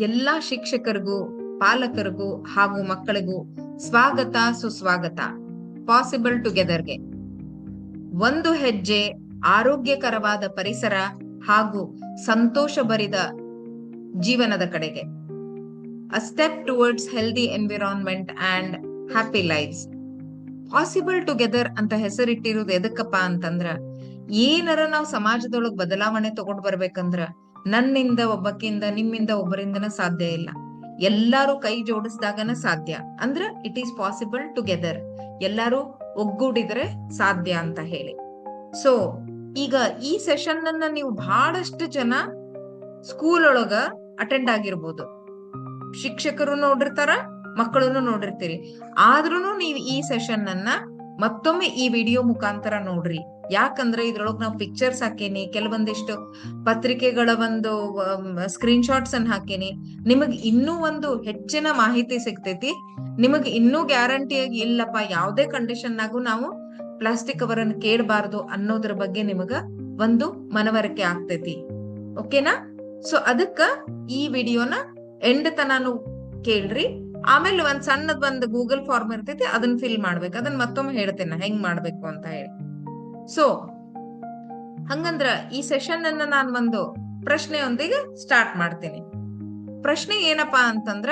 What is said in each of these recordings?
ಎಲ್ಲಾ ಶಿಕ್ಷಕರಿಗೂ, ಪಾಲಕರಿಗೂ ಹಾಗೂ ಮಕ್ಕಳಿಗೂ ಸ್ವಾಗತ, ಸುಸ್ವಾಗತ ಪಾಸಿಬಲ್ ಟುಗೆದರ್ಗೆ. ಒಂದು ಹೆಜ್ಜೆ ಆರೋಗ್ಯಕರವಾದ ಪರಿಸರ ಹಾಗೂ ಸಂತೋಷಭರಿತ ಜೀವನದ ಕಡೆಗೆ. A step towards healthy environment and happy lifes. Possible together ಅಂತ ಹೆಸರಿಟ್ಟಿರೋದು ಎದಕ್ಕಪ್ಪ ಅಂತಂದ್ರ, ಏನಾರ ನಾವು ಸಮಾಜದೊಳಗ್ ಬದಲಾವಣೆ ತಗೊಂಡ್ ಬರ್ಬೇಕಂದ್ರ ನನ್ನಿಂದ ಒಬ್ಬಕ್ಕಿಂದ, ನಿಮ್ಮಿಂದ ಒಬ್ಬರಿಂದನ ಸಾಧ್ಯ ಇಲ್ಲ. ಎಲ್ಲಾರು ಕೈ ಜೋಡಿಸಿದಾಗನ ಸಾಧ್ಯ. ಅಂದ್ರ ಇಟ್ ಈಸ್ ಪಾಸಿಬಲ್ ಟುಗೆದರ್. ಎಲ್ಲಾರು ಒಗ್ಗೂಡಿದ್ರೆ ಸಾಧ್ಯ ಅಂತ ಹೇಳಿ. ಸೊ ಈಗ ಈ ಸೆಷನ್ ಅನ್ನ ನೀವು ಬಹಳಷ್ಟು ಜನ ಸ್ಕೂಲ್ ಒಳಗ ಅಟೆಂಡ್ ಆಗಿರ್ಬೋದು. ಶಿಕ್ಷಕರು ನೋಡಿರ್ತಾರ, ಮಕ್ಕಳನ್ನು ನೋಡಿರ್ತೀರಿ. ಆದ್ರೂನು ನೀವು ಈ ಸೆಷನ್ ಅನ್ನ ಮತ್ತೊಮ್ಮೆ ಈ ವಿಡಿಯೋ ಮುಖಾಂತರ ನೋಡ್ರಿ. ಯಾಕಂದ್ರೆ ಇದ್ರೊಳಗ್ ನಾವು ಪಿಕ್ಚರ್ಸ್ ಹಾಕೇನಿ, ಕೆಲವೊಂದಿಷ್ಟು ಪತ್ರಿಕೆಗಳ ಒಂದು ಸ್ಕ್ರೀನ್ ಶಾಟ್ಸ್ ಅನ್ನ ಹಾಕೇನಿ. ನಿಮಗ್ ಇನ್ನೂ ಒಂದು ಹೆಚ್ಚಿನ ಮಾಹಿತಿ ಸಿಗ್ತೈತಿ. ನಿಮಗ್ ಇನ್ನೂ ಗ್ಯಾರಂಟಿಯಾಗಿ ಇಲ್ಲಪ್ಪ, ಯಾವ್ದೇ ಕಂಡೀಷನ್ ನಾಗೂ ನಾವು ಪ್ಲಾಸ್ಟಿಕ್ ಕವರ್ ಅನ್ನು ಕೇಳಬಾರ್ದು ಅನ್ನೋದ್ರ ಬಗ್ಗೆ ನಿಮಗ ಒಂದು ಮನವರಿಕೆ ಆಗ್ತೈತಿ. ಓಕೆನಾ? ಸೊ ಅದಕ್ಕ ಈ ವಿಡಿಯೋನ ಎಂಡ್ ತನಾನು ಕೇಳ್ರಿ. ಆಮೇಲೆ ಒಂದ್ ಸಣ್ಣದ್ ಒಂದು ಗೂಗಲ್ ಫಾರ್ಮ್ ಇರ್ತೈತಿ, ಅದನ್ನ ಫಿಲ್ ಮಾಡ್ಬೇಕು. ಅದನ್ನ ಮತ್ತೊಮ್ಮೆ ಹೇಳ್ತೇನೆ ಹೆಂಗ್ ಮಾಡ್ಬೇಕು ಅಂತ ಹೇಳಿ. ಸೊ ಹಂಗಂದ್ರ ಈ ಸೆಷನ್ ಅನ್ನ ನಾನು ಒಂದು ಪ್ರಶ್ನೆಯೊಂದಿಗೆ ಸ್ಟಾರ್ಟ್ ಮಾಡ್ತೀನಿ. ಪ್ರಶ್ನೆ ಏನಪ್ಪಾ ಅಂತಂದ್ರ,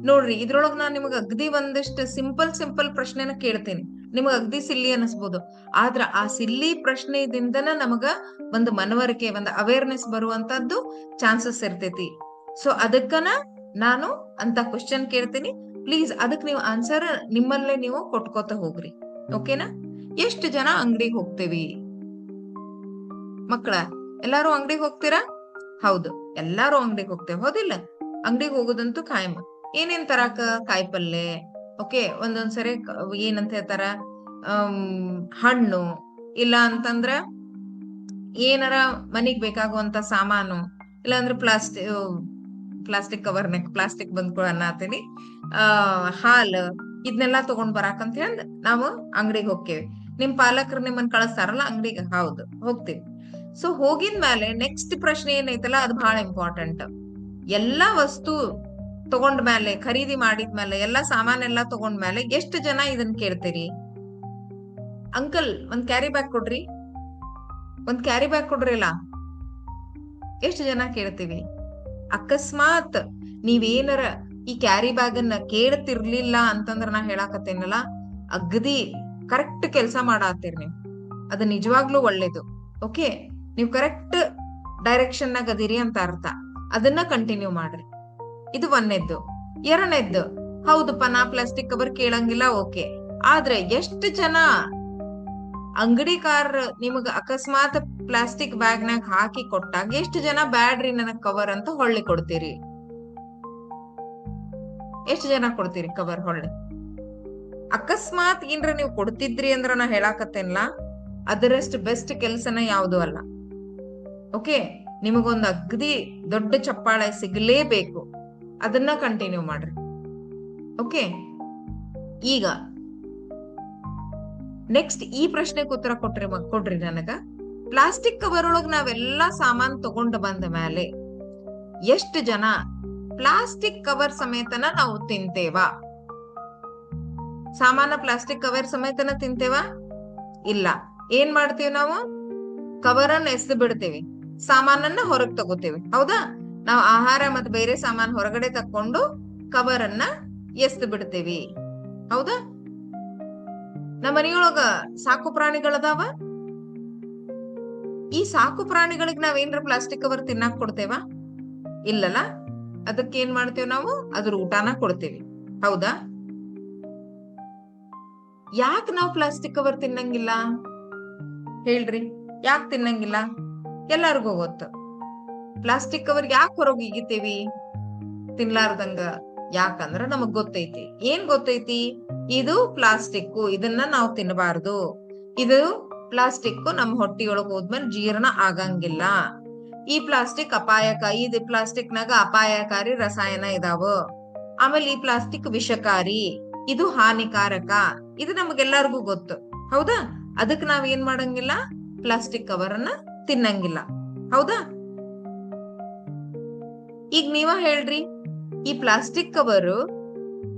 ನೋಡ್ರಿ ಇದ್ರೊಳಗ್ ನಾನ್ ನಿಮಗ್ ಅಗ್ದಿ ಒಂದಿಷ್ಟು ಸಿಂಪಲ್ ಪ್ರಶ್ನೆನ ಕೇಳ್ತೀನಿ. ನಿಮಗ್ ಅಗ್ದಿ ಸಿಲ್ಲಿ ಅನಿಸ್ಬೋದು, ಆದ್ರ ಆ ಸಿಲ್ಲಿ ಪ್ರಶ್ನೆದಿಂದನ ನಮಗ ಒಂದು ಮನವರಿಕೆ, ಒಂದು ಅವೇರ್ನೆಸ್ ಬರುವಂತದ್ದು ಚಾನ್ಸಸ್ ಇರ್ತೈತಿ. ಸೊ ಅದಕ್ಕನ ನಾನು ಅಂತ ಕ್ವಶನ್ ಕೇಳ್ತೀನಿ. ಪ್ಲೀಸ್ ಅದಕ್ ನೀವು ಆನ್ಸರ್ ನಿಮ್ಮಲ್ಲೇ ನೀವು ಕೊಟ್ಕೋತ ಹೋಗ್ರಿ. ಓಕೆನಾ? ಎಷ್ಟು ಜನ ಅಂಗಡಿಗೆ ಹೋಗ್ತೇವಿ ಮಕ್ಕಳ? ಎಲ್ಲಾರು ಅಂಗಡಿಗೆ ಹೋಗ್ತೀರಾ? ಹೌದು, ಎಲ್ಲಾರು ಅಂಗಡಿಗೆ ಹೋಗ್ತೇವೆ, ಹೌದಿಲ್ಲ? ಅಂಗಡಿಗೆ ಹೋಗೋದಂತೂ ಕಾಯಂ. ಏನೇನ್ ತರಾಕ? ಕಾಯಿ ಪಲ್ಲೆ, ಓಕೆ, ಒಂದೊಂದ್ಸರಿ ಏನಂತ ಹೇಳ್ತಾರ, ಹಣ್ಣು, ಇಲ್ಲ ಅಂತಂದ್ರ ಏನಾರ ಮನಿಗ್ ಬೇಕಾಗುವಂತ ಸಾಮಾನು, ಇಲ್ಲ ಅಂದ್ರೆ ಪ್ಲಾಸ್ಟಿಕ್ ಕವರ್ನಾಗ ಪ್ಲಾಸ್ಟಿಕ್ ಬಂದ್ಕೊಳ ಅನ್ನತೀನಿ, ಹಾಲು, ಇದನ್ನೆಲ್ಲಾ ತಗೊಂಡ್ ಬರಾಕಂತ ಹೇಳಿ ನಾವು ಅಂಗಡಿಗೆ ಹೋಗ್ತೇವೆ. ನಿಮ್ ಪಾಲಕರು ನಿಮ್ಮನ್ನ ಕಳಿಸ್ತಾರಲ್ಲ ಅಂಗಡಿಗೆ, ಹೌದು ಹೋಗ್ತೀವಿ. ಸೊ ಹೋಗಿದ್ಮೇಲೆ ನೆಕ್ಸ್ಟ್ ಪ್ರಶ್ನೆ ಏನೈತಲ್ಲ, ಅದು ಬಹಳ ಇಂಪಾರ್ಟೆಂಟ್. ಎಲ್ಲಾ ವಸ್ತು ತಗೊಂಡ್ಮೇಲೆ, ಖರೀದಿ ಮಾಡಿದ್ಮೇಲೆ, ಎಲ್ಲಾ ಸಾಮಾನೆಲ್ಲಾ ತಗೊಂಡ್ಮೇಲೆ ಎಷ್ಟು ಜನ ಇದನ್ನ ಕೇಳ್ತೀರಿ? ಅಂಕಲ್ ಒಂದ್ ಕ್ಯಾರಿ ಬ್ಯಾಗ್ ಕೊಡ್ರಿ, ಒಂದ್ ಕ್ಯಾರಿ ಬ್ಯಾಗ್ ಕೊಡ್ರಿಲ್ಲ. ಎಷ್ಟು ಜನ ಕೇಳ್ತೀವಿ? ಅಕಸ್ಮಾತ್ ನೀವೇನರ ಈ ಕ್ಯಾರಿ ಬ್ಯಾಗ್ ಅನ್ನ ಕೇಳ್ತಿರ್ಲಿಲ್ಲ ಅಂತಂದ್ರ, ನಾ ಹೇಳಾಕತ್ತೇನಲ್ಲ, ಅಗದಿ ಕರೆಕ್ಟ್ ಕೆಲ್ಸ ಮಾಡಾತ್ತೀರಿ ನೀವು. ಅದು ನಿಜವಾಗ್ಲೂ ಒಳ್ಳೇದು. ಓಕೆ, ನೀವು ಕರೆಕ್ಟ್ ಡೈರೆಕ್ಷನ್ ನಾಗ ಅದಿರಿ ಅಂತ ಅರ್ಥ. ಅದನ್ನ ಕಂಟಿನ್ಯೂ ಮಾಡ್ರಿ. ಇದು ಒಂದನೇದ್ದು. ಎರಡನೇದ್ದು, ಹೌದಪ್ಪ ನಾ ಪ್ಲಾಸ್ಟಿಕ್ ಕವರ್ ಕೇಳಂಗಿಲ್ಲ, ಓಕೆ, ಆದ್ರೆ ಎಷ್ಟು ಜನ ಅಂಗಡಿಕಾರ ನಿಮಗ ಅಕಸ್ಮಾತ್ ಪ್ಲಾಸ್ಟಿಕ್ ಬ್ಯಾಗ್ ನಾಗ ಹಾಕಿ ಕೊಟ್ಟಾಗ ಎಷ್ಟು ಜನ ಬ್ಯಾಡ್ರಿ ನನಗ್ ಕವರ್ ಅಂತ ಹೊಳ್ಳಿ ಕೊಡ್ತೀರಿ? ಎಷ್ಟು ಜನ ಕೊಡ್ತೀರಿ ಕವರ್ ಹೊಳ್ಳಿ? ಅಕಸ್ಮಾತ್ ಏನ್ರ ನೀವು ಕೊಡ್ತಿದ್ರಿ ಅಂದ್ರ ನಾ ಹೇಳಾಕತ್ತೇನಲ್ಲ, ಅದರಷ್ಟು ಬೆಸ್ಟ್ ಕೆಲ್ಸನ ಯಾವ್ದು ಅಲ್ಲ. ಓಕೆ, ನಿಮಗೊಂದು ಅಗ್ದಿ ದೊಡ್ಡ ಚಪ್ಪಾಳೆ ಸಿಗ್ಲೇಬೇಕು. ಅದನ್ನ ಕಂಟಿನ್ಯೂ ಮಾಡ್ರಿ. ಓಕೆ, ಈಗ ನೆಕ್ಸ್ಟ್ ಈ ಪ್ರಶ್ನೆಗೆ ಉತ್ತರ ಕೊಡ್ರಿ ನನಗ. ಪ್ಲಾಸ್ಟಿಕ್ ಕವರ್ ಒಳಗ್ ನಾವೆಲ್ಲಾ ಸಾಮಾನ್ ತಗೊಂಡು ಬಂದ ಮೇಲೆ ಎಷ್ಟು ಜನ ಪ್ಲಾಸ್ಟಿಕ್ ಕವರ್ ಸಮೇತನ ನಾವು ತಿಂತೇವಾ? ಸಾಮಾನ ಪ್ಲಾಸ್ಟಿಕ್ ಕವರ್ ಸಮೇತನ ತಿಂತೇವಾ? ಇಲ್ಲ. ಏನ್ ಮಾಡ್ತೀವಿ ನಾವು? ಕವರ್ ಅನ್ನ ಎಸ್ದು ಬಿಡ್ತೇವಿ, ಸಾಮಾನನ್ನ ಹೊರಗ್ ತಗೋತೇವಿ, ಹೌದಾ? ನಾವು ಆಹಾರ ಮತ್ತೆ ಬೇರೆ ಸಾಮಾನ್ ಹೊರಗಡೆ ತಕೊಂಡು ಕವರ್ ಅನ್ನ ಎಸ್ದು ಬಿಡ್ತೇವಿ, ಹೌದಾ? ನಮ್ಮ ಮನೆಯೊಳಗ ಸಾಕು ಪ್ರಾಣಿಗಳದಾವ. ಈ ಸಾಕು ಪ್ರಾಣಿಗಳಿಗೆ ನಾವೇನ್ರ ಪ್ಲಾಸ್ಟಿಕ್ ಕವರ್ ತಿನ್ನಾಕ್ ಕೊಡ್ತೇವಾ? ಇಲ್ಲಲ್ಲ. ಅದಕ್ಕೆ ಏನ್ ಮಾಡ್ತೇವ್ ನಾವು? ಅದ್ರ ಊಟಾನ ಕೊಡ್ತೇವಿ, ಹೌದಾ? ಯಾಕೆ ನಾವು ಪ್ಲಾಸ್ಟಿಕ್ ಕವರ್ ತಿನ್ನಂಗಿಲ್ಲ ಹೇಳ್ರಿ? ಯಾಕೆ ತಿನ್ನಂಗಿಲ್ಲ? ಎಲ್ಲಾರ್ಗೂ ಗೊತ್ತು. ಪ್ಲಾಸ್ಟಿಕ್ ಕವರ್ ಯಾಕೆ ಹೊರಗೆ ಇಗಿತೇವಿ ತಿನ್ಲಾರ್ದಂಗ? ಯಾಕಂದ್ರ ನಮಗ್ ಗೊತ್ತೈತಿ. ಏನ್ ಗೊತ್ತೈತಿ? ಇದು ಪ್ಲಾಸ್ಟಿಕ್, ಇದನ್ನ ನಾವು ತಿನ್ನಬಾರ್ದು. ಇದು ಪ್ಲಾಸ್ಟಿಕ್ ನಮ್ ಹೊಟ್ಟಿಯೊಳಗ್ ಹೋದ್ಮೇಲೆ ಜೀರ್ಣ ಆಗಂಗಿಲ್ಲ. ಈ ಪ್ಲಾಸ್ಟಿಕ್ ಅಪಾಯಕಾರಿ, ಇದು ಪ್ಲಾಸ್ಟಿಕ್ ನಾಗ ಅಪಾಯಕಾರಿ ರಸಾಯನ ಇದಾವ. ಆಮೇಲೆ ಈ ಪ್ಲಾಸ್ಟಿಕ್ ವಿಷಕಾರಿ, ಇದು ಹಾನಿಕಾರಕ. ಇದು ನಮಗೆಲ್ಲರಿಗೂ ಗೊತ್ತು, ಹೌದಾ? ಅದಕ್ ನಾವ್ ಏನ್ ಮಾಡಂಗಿಲ್ಲ? ಪ್ಲಾಸ್ಟಿಕ್ ಕವರ್ ಅನ್ನ ತಿನ್ನಂಗಿಲ್ಲ, ಹೌದಾ? ಈಗ ನೀವ ಹೇಳ್ರಿ, ಈ ಪ್ಲಾಸ್ಟಿಕ್ ಕವರ್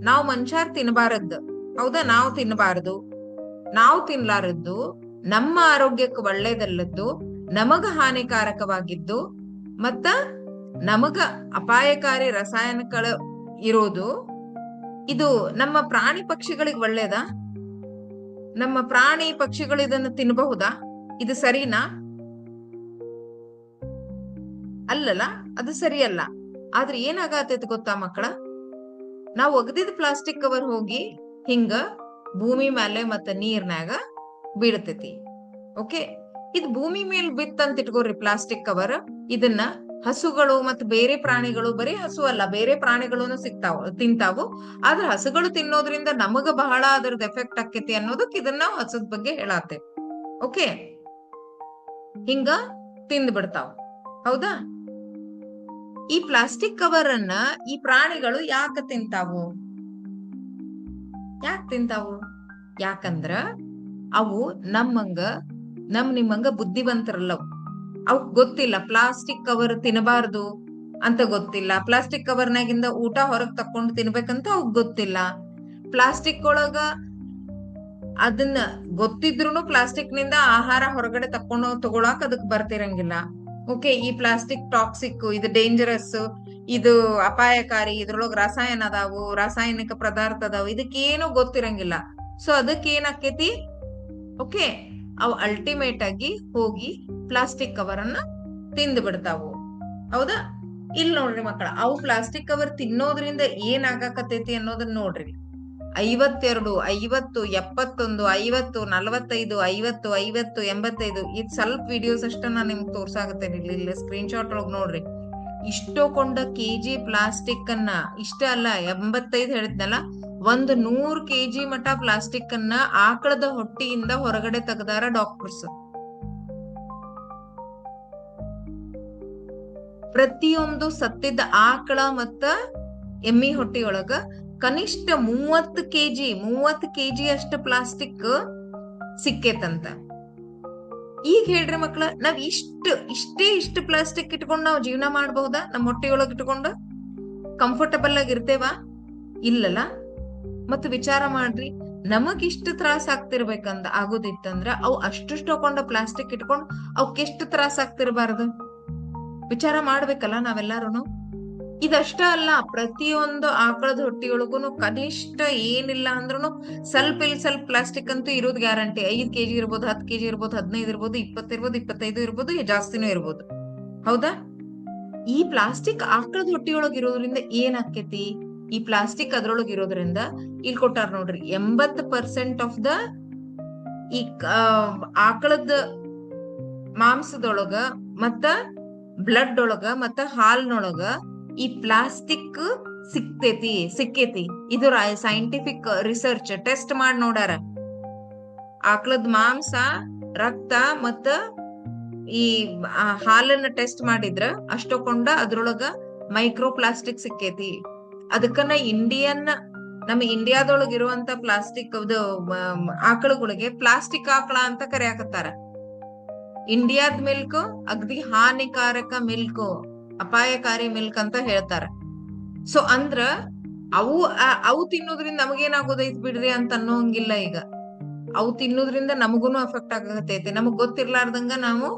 ನಾವು ಮನುಷ್ಯರ್ ತಿನ್ನಬಾರದ್ದು, ಹೌದಾ? ನಾವು ತಿನ್ನಬಾರದು, ನಾವು ತಿನ್ಲಾರದ್ದು, ನಮ್ಮ ಆರೋಗ್ಯಕ್ಕೆ ಒಳ್ಳೇದಲ್ಲದ್ದು, ನಮಗ ಹಾನಿಕಾರಕವಾಗಿದ್ದು, ಮತ್ತ ನಮಗ ಅಪಾಯಕಾರಿ ರಾಸಾಯನಿಕಗಳು ಇರೋದು. ಇದು ನಮ್ಮ ಪ್ರಾಣಿ ಪಕ್ಷಿಗಳಿಗೆ ಒಳ್ಳೇದಾ? ನಮ್ಮ ಪ್ರಾಣಿ ಪಕ್ಷಿಗಳು ಇದನ್ನು ತಿನ್ನಬಹುದಾ? ಇದು ಸರಿನಾ? ಅಲ್ಲಲ್ಲ, ಅದು ಸರಿಯಲ್ಲ. ಆದ್ರೆ ಏನಾಗತೈತಿ ಗೊತ್ತಾ ಮಕ್ಕಳ? ನಾವು ಒಗದಿದ್ ಪ್ಲಾಸ್ಟಿಕ್ ಕವರ್ ಹೋಗಿ ಹಿಂಗ ಭೂಮಿ ಮೇಲೆ ಮತ್ತ ನೀರ್ನಾಗ ಬೀಳ್ತೈತಿ. ಓಕೆ, ಇದು ಭೂಮಿ ಮೇಲೆ ಬಿತ್ತಂತ ಇಟ್ಕೋರಿ ಪ್ಲಾಸ್ಟಿಕ್ ಕವರ್. ಇದನ್ನ ಹಸುಗಳು ಮತ್ತು ಬೇರೆ ಪ್ರಾಣಿಗಳು, ಬರೀ ಹಸು ಅಲ್ಲ ಬೇರೆ ಪ್ರಾಣಿಗಳು ತಿಂತಾವು. ಆದ್ರೆ ಹಸುಗಳು ತಿನ್ನೋದ್ರಿಂದ ನಮಗ ಬಹಳ ಅದರದ್ದು ಎಫೆಕ್ಟ್ ಆಕೈತಿ ಅನ್ನೋದಕ್ಕೆ ಇದನ್ನ ನಾವು ಹಸದ ಬಗ್ಗೆ ಹೇಳತ್ತೇವೆ. ಓಕೆ, ಹಿಂಗ ತಿಂದ್ ಬಿಡ್ತಾವ, ಹೌದಾ? ಈ ಪ್ಲಾಸ್ಟಿಕ್ ಕವರ್ ಅನ್ನ ಈ ಪ್ರಾಣಿಗಳು ಯಾಕೆ ತಿಂತಾವು? ಯಾಕಂದ್ರ ಅವು ನಿಮ್ಮಂಗ ಬುದ್ಧಿವಂತರಲ್ಲವು. ಅವಕ್ ಗೊತ್ತಿಲ್ಲ ಪ್ಲಾಸ್ಟಿಕ್ ಕವರ್ ತಿನ್ನಬಾರ್ದು ಅಂತ ಗೊತ್ತಿಲ್ಲ. ಪ್ಲಾಸ್ಟಿಕ್ ಕವರ್ನಾಗಿಂದ ಊಟ ಹೊರಗ್ ತಕೊಂಡು ತಿನ್ಬೇಕಂತ ಅವಕ್ ಗೊತ್ತಿಲ್ಲ. ಪ್ಲಾಸ್ಟಿಕ್ ಒಳಗ ಅದನ್ನ ಗೊತ್ತಿದ್ರು ಪ್ಲಾಸ್ಟಿಕ್ ನಿಂದ ಆಹಾರ ಹೊರಗಡೆ ತಗೊಳಕ್ ಅದಕ್ ಬರ್ತಿರಂಗಿಲ್ಲ. ಓಕೆ, ಈ ಪ್ಲಾಸ್ಟಿಕ್ ಟಾಕ್ಸಿಕ್, ಇದು ಡೇಂಜರಸ್, ಇದು ಅಪಾಯಕಾರಿ, ಇದ್ರೊಳಗ ರಾಸಾಯನಿಕ ಪದಾರ್ಥ ಅದಾವು, ಇದಕ್ಕೇನು ಗೊತ್ತಿರಂಗಿಲ್ಲ. ಸೊ ಅದಕ್ಕೆ ಏನಾಕೇತಿ? ಓಕೆ, ಅವು ಅಲ್ಟಿಮೇಟ್ ಆಗಿ ಹೋಗಿ ಪ್ಲಾಸ್ಟಿಕ್ ಕವರ್ ಅನ್ನ ತಿಂದು ಬಿಡ್ತಾವು, ಹೌದಾ? ಇಲ್ಲಿ ನೋಡ್ರಿ ಮಕ್ಕಳ, ಅವು ಪ್ಲಾಸ್ಟಿಕ್ ಕವರ್ ತಿನ್ನೋದ್ರಿಂದ ಏನ್ ಆಗಾಕತೈತಿ ಅನ್ನೋದನ್ನ ನೋಡ್ರಿ. 52, 50, 71, 50, 45, 50, 50, 85 ಇದ್ ಸ್ವಲ್ಪ ವಿಡಿಯೋಸ್ ಅಷ್ಟ ನಾನ್ ನಿಮ್ಗೆ ತೋರ್ಸಾಗತ್ತೇನೆ. ಇಲ್ಲಿ ಸ್ಕ್ರೀನ್ ಶಾಟ್ ಒಳಗ್ ನೋಡ್ರಿ. ಇಷ್ಟೊಂಡ ಕೆಜಿ ಪ್ಲಾಸ್ಟಿಕ್ ಅನ್ನ, ಇಷ್ಟ ಅಲ್ಲ 85 ಹೇಳಿದ್ನಲ್ಲ, 100 ಕೆಜಿ ಮಟ ಪ್ಲಾಸ್ಟಿಕ್ ಅನ್ನ ಆಕಳದ ಹೊಟ್ಟಿಯಿಂದ ಹೊರಗಡೆ ತೆಗ್ದಾರ ಡಾಕ್ಟರ್ಸ್. ಪ್ರತಿಯೊಂದು ಸತ್ತಿದ್ದ ಆಕಳ ಮತ್ತ ಎಮ್ಮಿ ಹೊಟ್ಟಿಯೊಳಗ ಕನಿಷ್ಠ 30 ಕೆಜಿ ಅಷ್ಟು ಪ್ಲಾಸ್ಟಿಕ್ ಸಿಕ್ಕೇತಂತ. ಈಗ ಹೇಳ್ರಿ ಮಕ್ಳ, ನಾವ್ ಇಷ್ಟು ಪ್ಲಾಸ್ಟಿಕ್ ಇಟ್ಕೊಂಡು ನಾವ್ ಜೀವನ ಮಾಡಬಹುದಾ? ನಮ್ ಹೊಟ್ಟಿಯೊಳಗ್ ಇಟ್ಕೊಂಡು ಕಂಫರ್ಟಬಲ್ ಆಗಿ ಇರ್ತೇವಾ? ಇಲ್ಲಲ್ಲ. ಮತ್ ವಿಚಾರ ಮಾಡ್ರಿ, ನಮಗ್ ಇಷ್ಟು ತ್ರಾಸ ಆಗ್ತಿರ್ಬೇಕಂದ ಆಗೋದಿತ್ತಂದ್ರ ಅವು ಅಷ್ಟು ತಕೊಂಡ ಪ್ಲಾಸ್ಟಿಕ್ ಇಟ್ಕೊಂಡು ಅವಕ್ಕೆಷ್ಟು ತ್ರಾಸ ಆಗ್ತಿರ್ಬಾರ್ದು? ವಿಚಾರ ಮಾಡ್ಬೇಕಲ್ಲ ನಾವೆಲ್ಲಾರು. ಇದಷ್ಟ ಅಲ್ಲ, ಪ್ರತಿಯೊಂದು ಆಕಳದ ಹೊಟ್ಟಿಯೊಳಗುನು ಕನಿಷ್ಠ ಏನಿಲ್ಲ ಅಂದ್ರೂ ಸ್ವಲ್ಪ ಪ್ಲಾಸ್ಟಿಕ್ ಅಂತೂ ಇರೋದು ಗ್ಯಾರಂಟಿ. 5 ಕೆಜಿ ಇರ್ಬೋದು, 10 ಕೆಜಿ ಇರ್ಬೋದು, 15 ಇರ್ಬೋದು, 20 ಇರ್ಬೋದು, 25 ಇರ್ಬೋದು, ಜಾಸ್ತಿನೂ ಇರ್ಬೋದು, ಹೌದಾ? ಈ ಪ್ಲಾಸ್ಟಿಕ್ ಆಕಳದ ಹೊಟ್ಟಿಯೊಳಗ ಇರೋದ್ರಿಂದ ಏನ್ ಆಕೇತಿ? ಈ ಪ್ಲಾಸ್ಟಿಕ್ ಅದ್ರೊಳಗ ಇರೋದ್ರಿಂದ ಇಲ್ಲಿ ಕೊಟ್ಟಾರ ನೋಡ್ರಿ, 80% ಆಫ್ ದ ಈ ಆಕಳದ ಮಾಂಸದೊಳಗ ಮತ್ತ ಬ್ಲಡ್ ಒಳಗ ಮತ್ತ ಹಾಲ್ನೊಳಗ ಈ ಪ್ಲಾಸ್ಟಿಕ್ ಸಿಕ್ಕೇತಿ. ಇದು ಸೈಂಟಿಫಿಕ್ ರಿಸರ್ಚ್ ಟೆಸ್ಟ್ ಮಾಡಿ ನೋಡಾರ. ಆಕಳದ ಮಾಂಸ, ರಕ್ತ ಮತ್ತ ಈ ಹಾಲನ್ನ ಟೆಸ್ಟ್ ಮಾಡಿದ್ರ ಅಷ್ಟೊಂಡ ಅದ್ರೊಳಗ ಮೈಕ್ರೋ ಪ್ಲಾಸ್ಟಿಕ್ ಸಿಕ್ಕೇತಿ. ಅದಕ್ಕನ್ನ ನಮ್ಮ ಇಂಡಿಯಾದೊಳಗ ಇರುವಂತ ಪ್ಲಾಸ್ಟಿಕ್ ಆಕಳುಗಳಿಗೆ ಪ್ಲಾಸ್ಟಿಕ್ ಆಕಳ ಅಂತ ಕರೆಯಾಕತ್ತಾರ. ಇಂಡಿಯಾದ ಮಿಲ್ಕ್ ಅಗ್ದಿ ಹಾನಿಕಾರಕ ಮಿಲ್ಕ್, ಅಪಾಯಕಾರಿ ಮಿಲ್ಕ್ ಅಂತ ಹೇಳ್ತಾರ. ಸೊ ಅಂದ್ರ ಅವು ತಿನ್ನೋದ್ರಿಂದ ನಮಗೇನಾಗೋದೈತ್ ಬಿಡ್ರಿ ಅಂತ ಅನ್ನೋಂಗಿಲ್ಲ. ಈಗ ಅವು ತಿನ್ನೋದ್ರಿಂದ ನಮಗೂನು ಎಫೆಕ್ಟ್ ಆಗತೈತಿ. ನಮಗ್ ಗೊತ್ತಿರ್ಲಾರ್ದಂಗ ನಾವು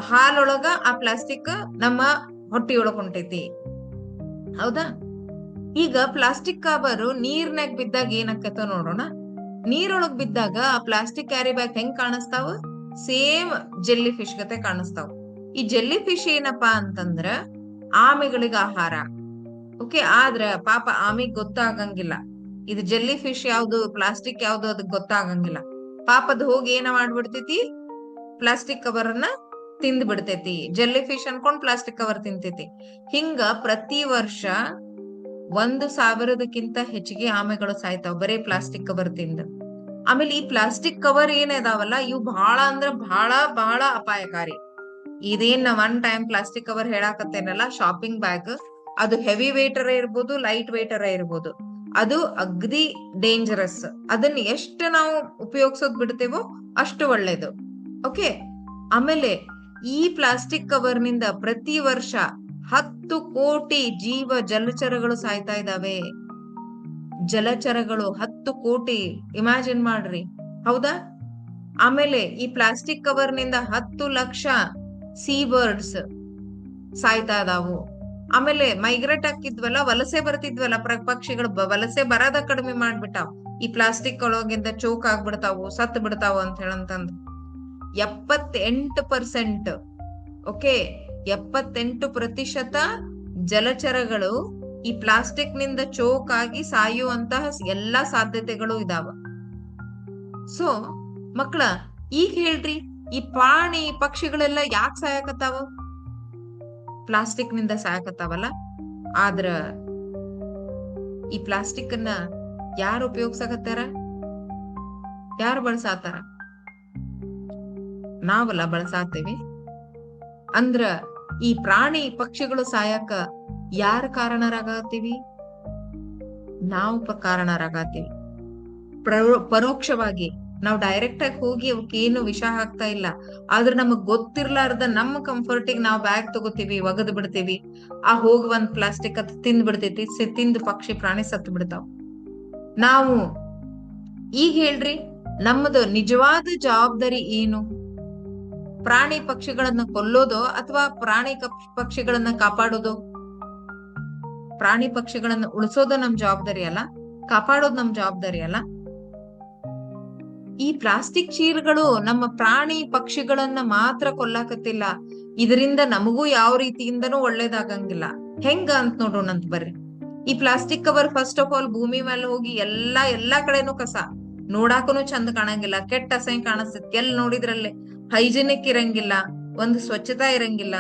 ಹಾಲೊಳಗ ಆ ಪ್ಲಾಸ್ಟಿಕ್ ನಮ್ಮ ಹೊಟ್ಟಿಯೊಳಗ ಹೊಂಟೈತಿ, ಹೌದಾ? ಈಗ ಪ್ಲಾಸ್ಟಿಕ್ ಕವರು ನೀರ್ನಾಗ ಬಿದ್ದಾಗ ಏನಾಕೈತೋ ನೋಡೋಣ. ನೀರೊಳಗ್ ಬಿದ್ದಾಗ ಆ ಪ್ಲಾಸ್ಟಿಕ್ ಕ್ಯಾರಿ ಬ್ಯಾಗ್ ಹೆಂಗ್ ಕಾಣಿಸ್ತಾವ? ಸೇಮ್ ಜೆಲ್ಲಿ ಫಿಶ್ ಗತೆ ಕಾಣಿಸ್ತಾವ. ಈ ಜೆಲ್ಲಿ ಫಿಶ್ ಏನಪ್ಪಾ ಅಂತಂದ್ರ ಆಮೆಗಳಿಗೆ ಆಹಾರ. ಓಕೆ, ಆದ್ರ ಪಾಪ ಆಮೆಗ್ ಗೊತ್ತಾಗಂಗಿಲ್ಲ ಇದು ಜೆಲ್ಲಿ ಫಿಶ್ ಯಾವ್ದು, ಪ್ಲಾಸ್ಟಿಕ್ ಯಾವ್ದು ಅದಕ್ ಗೊತ್ತಾಗಂಗಿಲ್ಲ. ಪಾಪದ ಹೋಗಿ ಏನ ಮಾಡ್ಬಿಡ್ತೈತಿ? ಪ್ಲಾಸ್ಟಿಕ್ ಕವರ್ ಅನ್ನ ತಿಂದ್ ಬಿಡ್ತೈತಿ. ಜೆಲ್ಲಿ ಫಿಶ್ ಅನ್ಕೊಂಡ್ ಪ್ಲಾಸ್ಟಿಕ್ ಕವರ್ ತಿಂತೈತಿ. ಹಿಂಗ ಪ್ರತಿ ವರ್ಷ 1,000ಕ್ಕಿಂತ ಹೆಚ್ಚಿಗೆ ಆಮೆಗಳು ಸಾಯ್ತಾವ ಬರೀ ಪ್ಲಾಸ್ಟಿಕ್ ಕವರ್ ತಿಂದ. ಆಮೇಲೆ ಈ ಪ್ಲಾಸ್ಟಿಕ್ ಕವರ್ ಏನಿದಾವಲ್ಲ, ಇವು ಬಹಳ ಅಂದ್ರ ಬಹಳ ಅಪಾಯಕಾರಿ. ಇದೇನ್ ಒನ್ ಟೈಮ್ ಪ್ಲಾಸ್ಟಿಕ್ ಕವರ್ ಹೇಳಾಕತ್ತೇನಲ್ಲ, ಶಾಪಿಂಗ್ ಬ್ಯಾಗ್, ಅದು ಹೆವಿ ವೇಟರ ಇರ್ಬೋದು, ಲೈಟ್ ವೇಟರ ಇರ್ಬೋದು, ಅದು ಅಗ್ದಿ ಡೇಂಜರಸ್. ಅದನ್ನ ಎಷ್ಟು ನಾವು ಉಪಯೋಗಿಸೋದ್ ಬಿಡ್ತೇವೋ ಅಷ್ಟು ಒಳ್ಳೇದು. ಓಕೆ, ಆಮೇಲೆ ಈ ಪ್ಲಾಸ್ಟಿಕ್ ಕವರ್ ನಿಂದ ಪ್ರತಿ ವರ್ಷ 10 ಕೋಟಿ ಜಲಚರಗಳು ಸಾಯ್ತಾ ಇದಾವೆ. ಜಲಚರಗಳು 10 ಕೋಟಿ, ಇಮ್ಯಾಜಿನ್ ಮಾಡ್ರಿ, ಹೌದಾ? ಆಮೇಲೆ ಈ ಪ್ಲಾಸ್ಟಿಕ್ ಕವರ್ ನಿಂದ 10 ಲಕ್ಷ ಸೀ ಬರ್ಡ್ಸ್ ಸಾಯ್ತಾ ಇದಾವು. ಆಮೇಲೆ ಮೈಗ್ರೇಟ್ ಹಾಕಿದ್ವಲ್ಲ, ವಲಸೆ ಬರ್ತಿದ್ವಲ್ಲ ಪಕ್ಷಿಗಳು, ವಲಸೆ ಬರದ ಕಡಿಮೆ ಮಾಡ್ಬಿಟ್ಟಾವ್. ಈ ಪ್ಲಾಸ್ಟಿಕ್ ಒಳಗಿಂದ ಚೋಕ್ ಆಗ್ಬಿಡ್ತಾವು, ಸತ್ ಬಿಡ್ತಾವು ಅಂತ ಹೇಳಂತಂದ್ 78%, ಓಕೆ, 78% ಜಲಚರಗಳು ಈ ಪ್ಲಾಸ್ಟಿಕ್ ನಿಂದ ಚೋಕ್ ಆಗಿ ಸಾಯುವಂತಹ ಎಲ್ಲಾ ಸಾಧ್ಯತೆಗಳು ಇದಾವ. ಸೊ ಮಕ್ಕಳ, ಈಗ ಹೇಳ್ರಿ, ಈ ಪ್ರಾಣಿ ಪಕ್ಷಿಗಳೆಲ್ಲ ಯಾಕೆ ಸಾಯಕತ್ತಾವ? ಪ್ಲಾಸ್ಟಿಕ್ ನಿಂದ ಸಾಯಕತ್ತಾವಲ್ಲ. ಆದ್ರ ಈ ಪ್ಲಾಸ್ಟಿಕ್ ಅನ್ನ ಯಾರು ಉಪಯೋಗಿಸಕತ್ತಾರ? ಯಾರು ಬಳಸಾತಾರ? ನಾವಲ್ಲ ಬಳಸಾತೇವಿ. ಅಂದ್ರ ಈ ಪ್ರಾಣಿ ಪಕ್ಷಿಗಳು ಸಾಯಕ ಯಾರ ಕಾರಣರಾಗತ್ತೀವಿ? ನಾವು ಕಾರಣರಾಗತ್ತೀವಿ. ಪರೋಕ್ಷವಾಗಿ ನಾವು ಡೈರೆಕ್ಟ್ ಆಗಿ ಹೋಗಿ ಅವಕ್ಕೆ ಏನು ವಿಷ ಹಾಕ್ತಾ ಇಲ್ಲ. ಆದ್ರೆ ನಮಗ್ ಗೊತ್ತಿರ್ಲಾರ್ದ ನಮ್ಮ ಕಂಫರ್ಟಿಗೆ ನಾವು ಬ್ಯಾಗ್ ತಗೋತೀವಿ, ಒಗದ್ ಬಿಡ್ತೀವಿ. ಆ ಹೋಗುವಂತ ಪ್ಲಾಸ್ಟಿಕ್ ಅದು ತಿಂದ್ ಬಿಡ್ತೈತಿ, ತಿಂದು ಪಕ್ಷಿ ಪ್ರಾಣಿ ಸತ್ತು ಬಿಡ್ತಾವ. ನಾವು ಈಗ ಹೇಳ್ರಿ, ನಮ್ಮದು ನಿಜವಾದ ಜವಾಬ್ದಾರಿ ಏನು? ಪ್ರಾಣಿ ಪಕ್ಷಿಗಳನ್ನ ಕೊಲ್ಲೋದು ಅಥವಾ ಪ್ರಾಣಿ ಪಕ್ಷಿಗಳನ್ನ ಕಾಪಾಡೋದು? ಪ್ರಾಣಿ ಪಕ್ಷಿಗಳನ್ನ ಉಳಿಸೋದು ನಮ್ ಜವಾಬ್ದಾರಿ ಅಲ್ಲ, ಕಾಪಾಡೋದು ನಮ್ ಜವಾಬ್ದಾರಿ ಅಲ್ಲ. ಈ ಪ್ಲಾಸ್ಟಿಕ್ ಚೀಲಗಳು ನಮ್ಮ ಪ್ರಾಣಿ ಪಕ್ಷಿಗಳನ್ನ ಮಾತ್ರ ಕೊಲ್ಲಾಕತ್ತಿಲ್ಲ, ಇದರಿಂದ ನಮಗೂ ಯಾವ ರೀತಿಯಿಂದನೂ ಒಳ್ಳೇದಾಗಂಗಿಲ್ಲ. ಹೆಂಗ ಅಂತ ನೋಡೋಣಂತ ಬರ್ರಿ. ಈ plastic cover first of all ಭೂಮಿ ಮೇಲೆ ಹೋಗಿ ಎಲ್ಲಾ ಕಡೆನೂ ಕಸ, ನೋಡಾಕನು ಚಂದ ಕಾಣಂಗಿಲ್ಲ, ಕೆಟ್ಟ ಅಸಹ್ಯ ಕಾಣಿಸ್ತೈತಿ. ಎಲ್ಲಿ ನೋಡಿದ್ರಲ್ಲೇ ಹೈಜಿನಿಕ್ ಇರಂಗಿಲ್ಲ, ಒಂದು ಸ್ವಚ್ಛತಾ ಇರಂಗಿಲ್ಲ.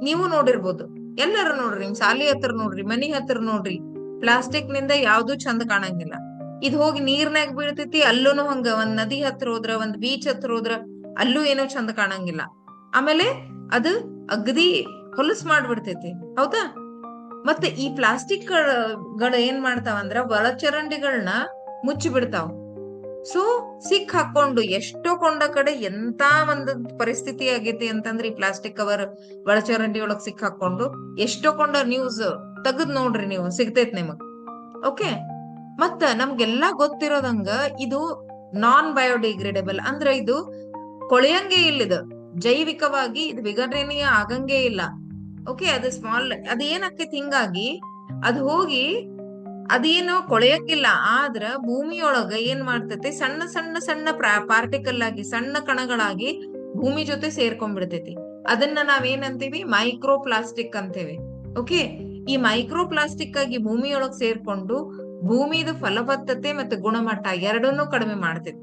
ನೀವು ನೋಡಿರ್ಬೋದು, ಎಲ್ಲರೂ ನೋಡ್ರಿ, ನಿಮ್ ಶಾಲಿ ಹತ್ರ ನೋಡ್ರಿ, ಮನಿ ಹತ್ರ ನೋಡ್ರಿ, ಪ್ಲಾಸ್ಟಿಕ್ ನಿಂದ ಯಾವ್ದು ಚಂದ ಕಾಣಂಗಿಲ್ಲ. ಇದ್ ಹೋಗಿ ನೀರ್ನಾಗ ಬೀಳ್ತೈತಿ, ಅಲ್ಲೂನು ಹಂಗ. ಒಂದ್ ನದಿ ಹತ್ರ ಹೋದ್ರ, ಒಂದ್ ಬೀಚ್ ಹತ್ರ ಹೋದ್ರ ಅಲ್ಲೂ ಏನೋ ಚಂದ ಕಾಣಂಗಿಲ್ಲ. ಆಮೇಲೆ ಅದು ಅಗದಿ ಹೊಲಸ್ ಮಾಡ್ಬಿಡ್ತೈತಿ, ಹೌದಾ? ಮತ್ತೆ ಈ ಪ್ಲಾಸ್ಟಿಕ್ ಗಳು ಏನ್ ಮಾಡ್ತಾವಂದ್ರ ಒಳಚರಂಡಿಗಳನ್ನ ಮುಚ್ಚಿ ಬಿಡ್ತಾವ್. ಸೊ ಸಿಕ್ ಹಾಕೊಂಡು ಎಷ್ಟೋ ಕೊಂಡ ಕಡೆ ಎಂತ ಒಂದು ಪರಿಸ್ಥಿತಿ ಆಗೈತಿ ಅಂತಂದ್ರೆ, ಈ ಪ್ಲಾಸ್ಟಿಕ್ ಕವರ್ ಒಳಚರಂಡಿ ಒಳಗ್ ಸಿಕ್ ಹಾಕೊಂಡು ಎಷ್ಟೋ ಕೊಂಡ ನ್ಯೂಸ್ ತೆಗದ್ ನೋಡ್ರಿ, ನೀವು ಸಿಗ್ತೈತ್ ನಿಮಗ್. ಓಕೆ, ಮತ್ತ ನಮ್ಗೆಲ್ಲಾ ಗೊತ್ತಿರೋದಂಗ ಇದು ನಾನ್ ಬಯೋಡಿಗ್ರೇಡೇಬಲ್, ಅಂದ್ರ ಇದು ಕೊಳೆಯಂಗೆ ಇಲ್ಲ, ಇದು ಜೈವಿಕವಾಗಿ ಇದು ವಿಘಟನೀಯ ಆಗಂಗೇ ಇಲ್ಲ. ಓಕೆ, ಅದು ಸ್ಮಾಲ್, ಅದ್ ಏನಾಕೈತಿ, ಹಿಂಗಾಗಿ ಅದು ಹೋಗಿ ಅದೇನೋ ಕೊಳೆಯಂಗಿಲ್ಲ. ಆದ್ರ ಭೂಮಿಯೊಳಗ ಏನ್ ಮಾಡ್ತೈತಿ, ಸಣ್ಣ ಸಣ್ಣ ಸಣ್ಣ ಪಾರ್ಟಿಕಲ್ ಆಗಿ, ಸಣ್ಣ ಕಣಗಳಾಗಿ ಭೂಮಿ ಜೊತೆ ಸೇರ್ಕೊಂಡ್ಬಿಡ್ತೈತಿ. ಅದನ್ನ ನಾವೇನಂತೀವಿ, ಮೈಕ್ರೋ ಪ್ಲಾಸ್ಟಿಕ್ ಅಂತೇವಿ. ಓಕೆ, ಈ ಮೈಕ್ರೋ ಪ್ಲಾಸ್ಟಿಕ್ ಆಗಿ ಭೂಮಿಯೊಳಗ್ ಸೇರ್ಕೊಂಡು ಭೂಮಿದು ಫಲವತ್ತತೆ ಮತ್ತೆ ಗುಣಮಟ್ಟ ಎರಡನ್ನೂ ಕಡಿಮೆ ಮಾಡ್ತೈತಿ.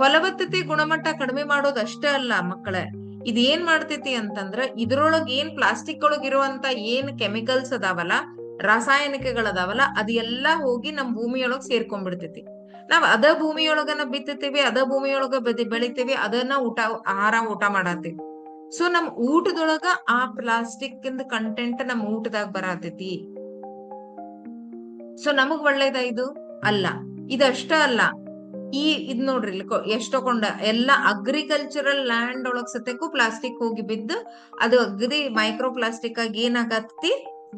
ಫಲವತ್ತತೆ ಗುಣಮಟ್ಟ ಕಡಿಮೆ ಮಾಡೋದು ಅಷ್ಟೇ ಅಲ್ಲ ಮಕ್ಕಳೇ, ಇದ್ ಏನ್ ಮಾಡ್ತೈತಿ ಅಂತಂದ್ರ, ಇದ್ರೊಳಗ್ ಏನ್ ಪ್ಲಾಸ್ಟಿಕ್ ಒಳಗ್ ಇರುವಂತ ಏನ್ ಕೆಮಿಕಲ್ಸ್ ಅದಾವಲ್ಲ, ರಾಸಾಯನಿಕಗಳದಾವಲ್ಲ, ಅದು ಎಲ್ಲಾ ಹೋಗಿ ನಮ್ ಭೂಮಿಯೊಳಗ್ ಸೇರ್ಕೊಂಡ್ಬಿಡ್ತೈತಿ. ನಾವ್ ಅದ ಭೂಮಿಯೊಳಗನ ಬಿತ್ತತೀವಿ, ಅದ ಭೂಮಿಯೊಳಗ ಬೆಳಿತೇವಿ, ಅದನ್ನ ಆಹಾರ ಊಟ ಮಾಡತ್ತೀವಿ. ಸೊ ನಮ್ ಊಟದೊಳಗ ಆ ಪ್ಲಾಸ್ಟಿಕ್ ಇಂದ ಕಂಟೆಂಟ್ ನಮ್ ಊಟದಾಗ ಬರತೈತಿ. ಸೊ ನಮಗ್ ಒಳ್ಳೇದ ಇದು? ಅಲ್ಲ. ಇದಷ್ಟ ಅಲ್ಲ, ಇದ್ ನೋಡ್ರಿ, ಎಷ್ಟೋ ಕೊಂಡ ಎಲ್ಲಾ ಅಗ್ರಿಕಲ್ಚರಲ್ ಲ್ಯಾಂಡ್ ಒಳಗ್ ಸತ್ಯಕ್ಕೂ ಪ್ಲಾಸ್ಟಿಕ್ ಹೋಗಿ ಬಿದ್ದು ಅದು ಅಗ್ರಿ ಮೈಕ್ರೋ ಪ್ಲಾಸ್ಟಿಕ್ ಆಗಿ ಏನಾಗತ್ತಿ,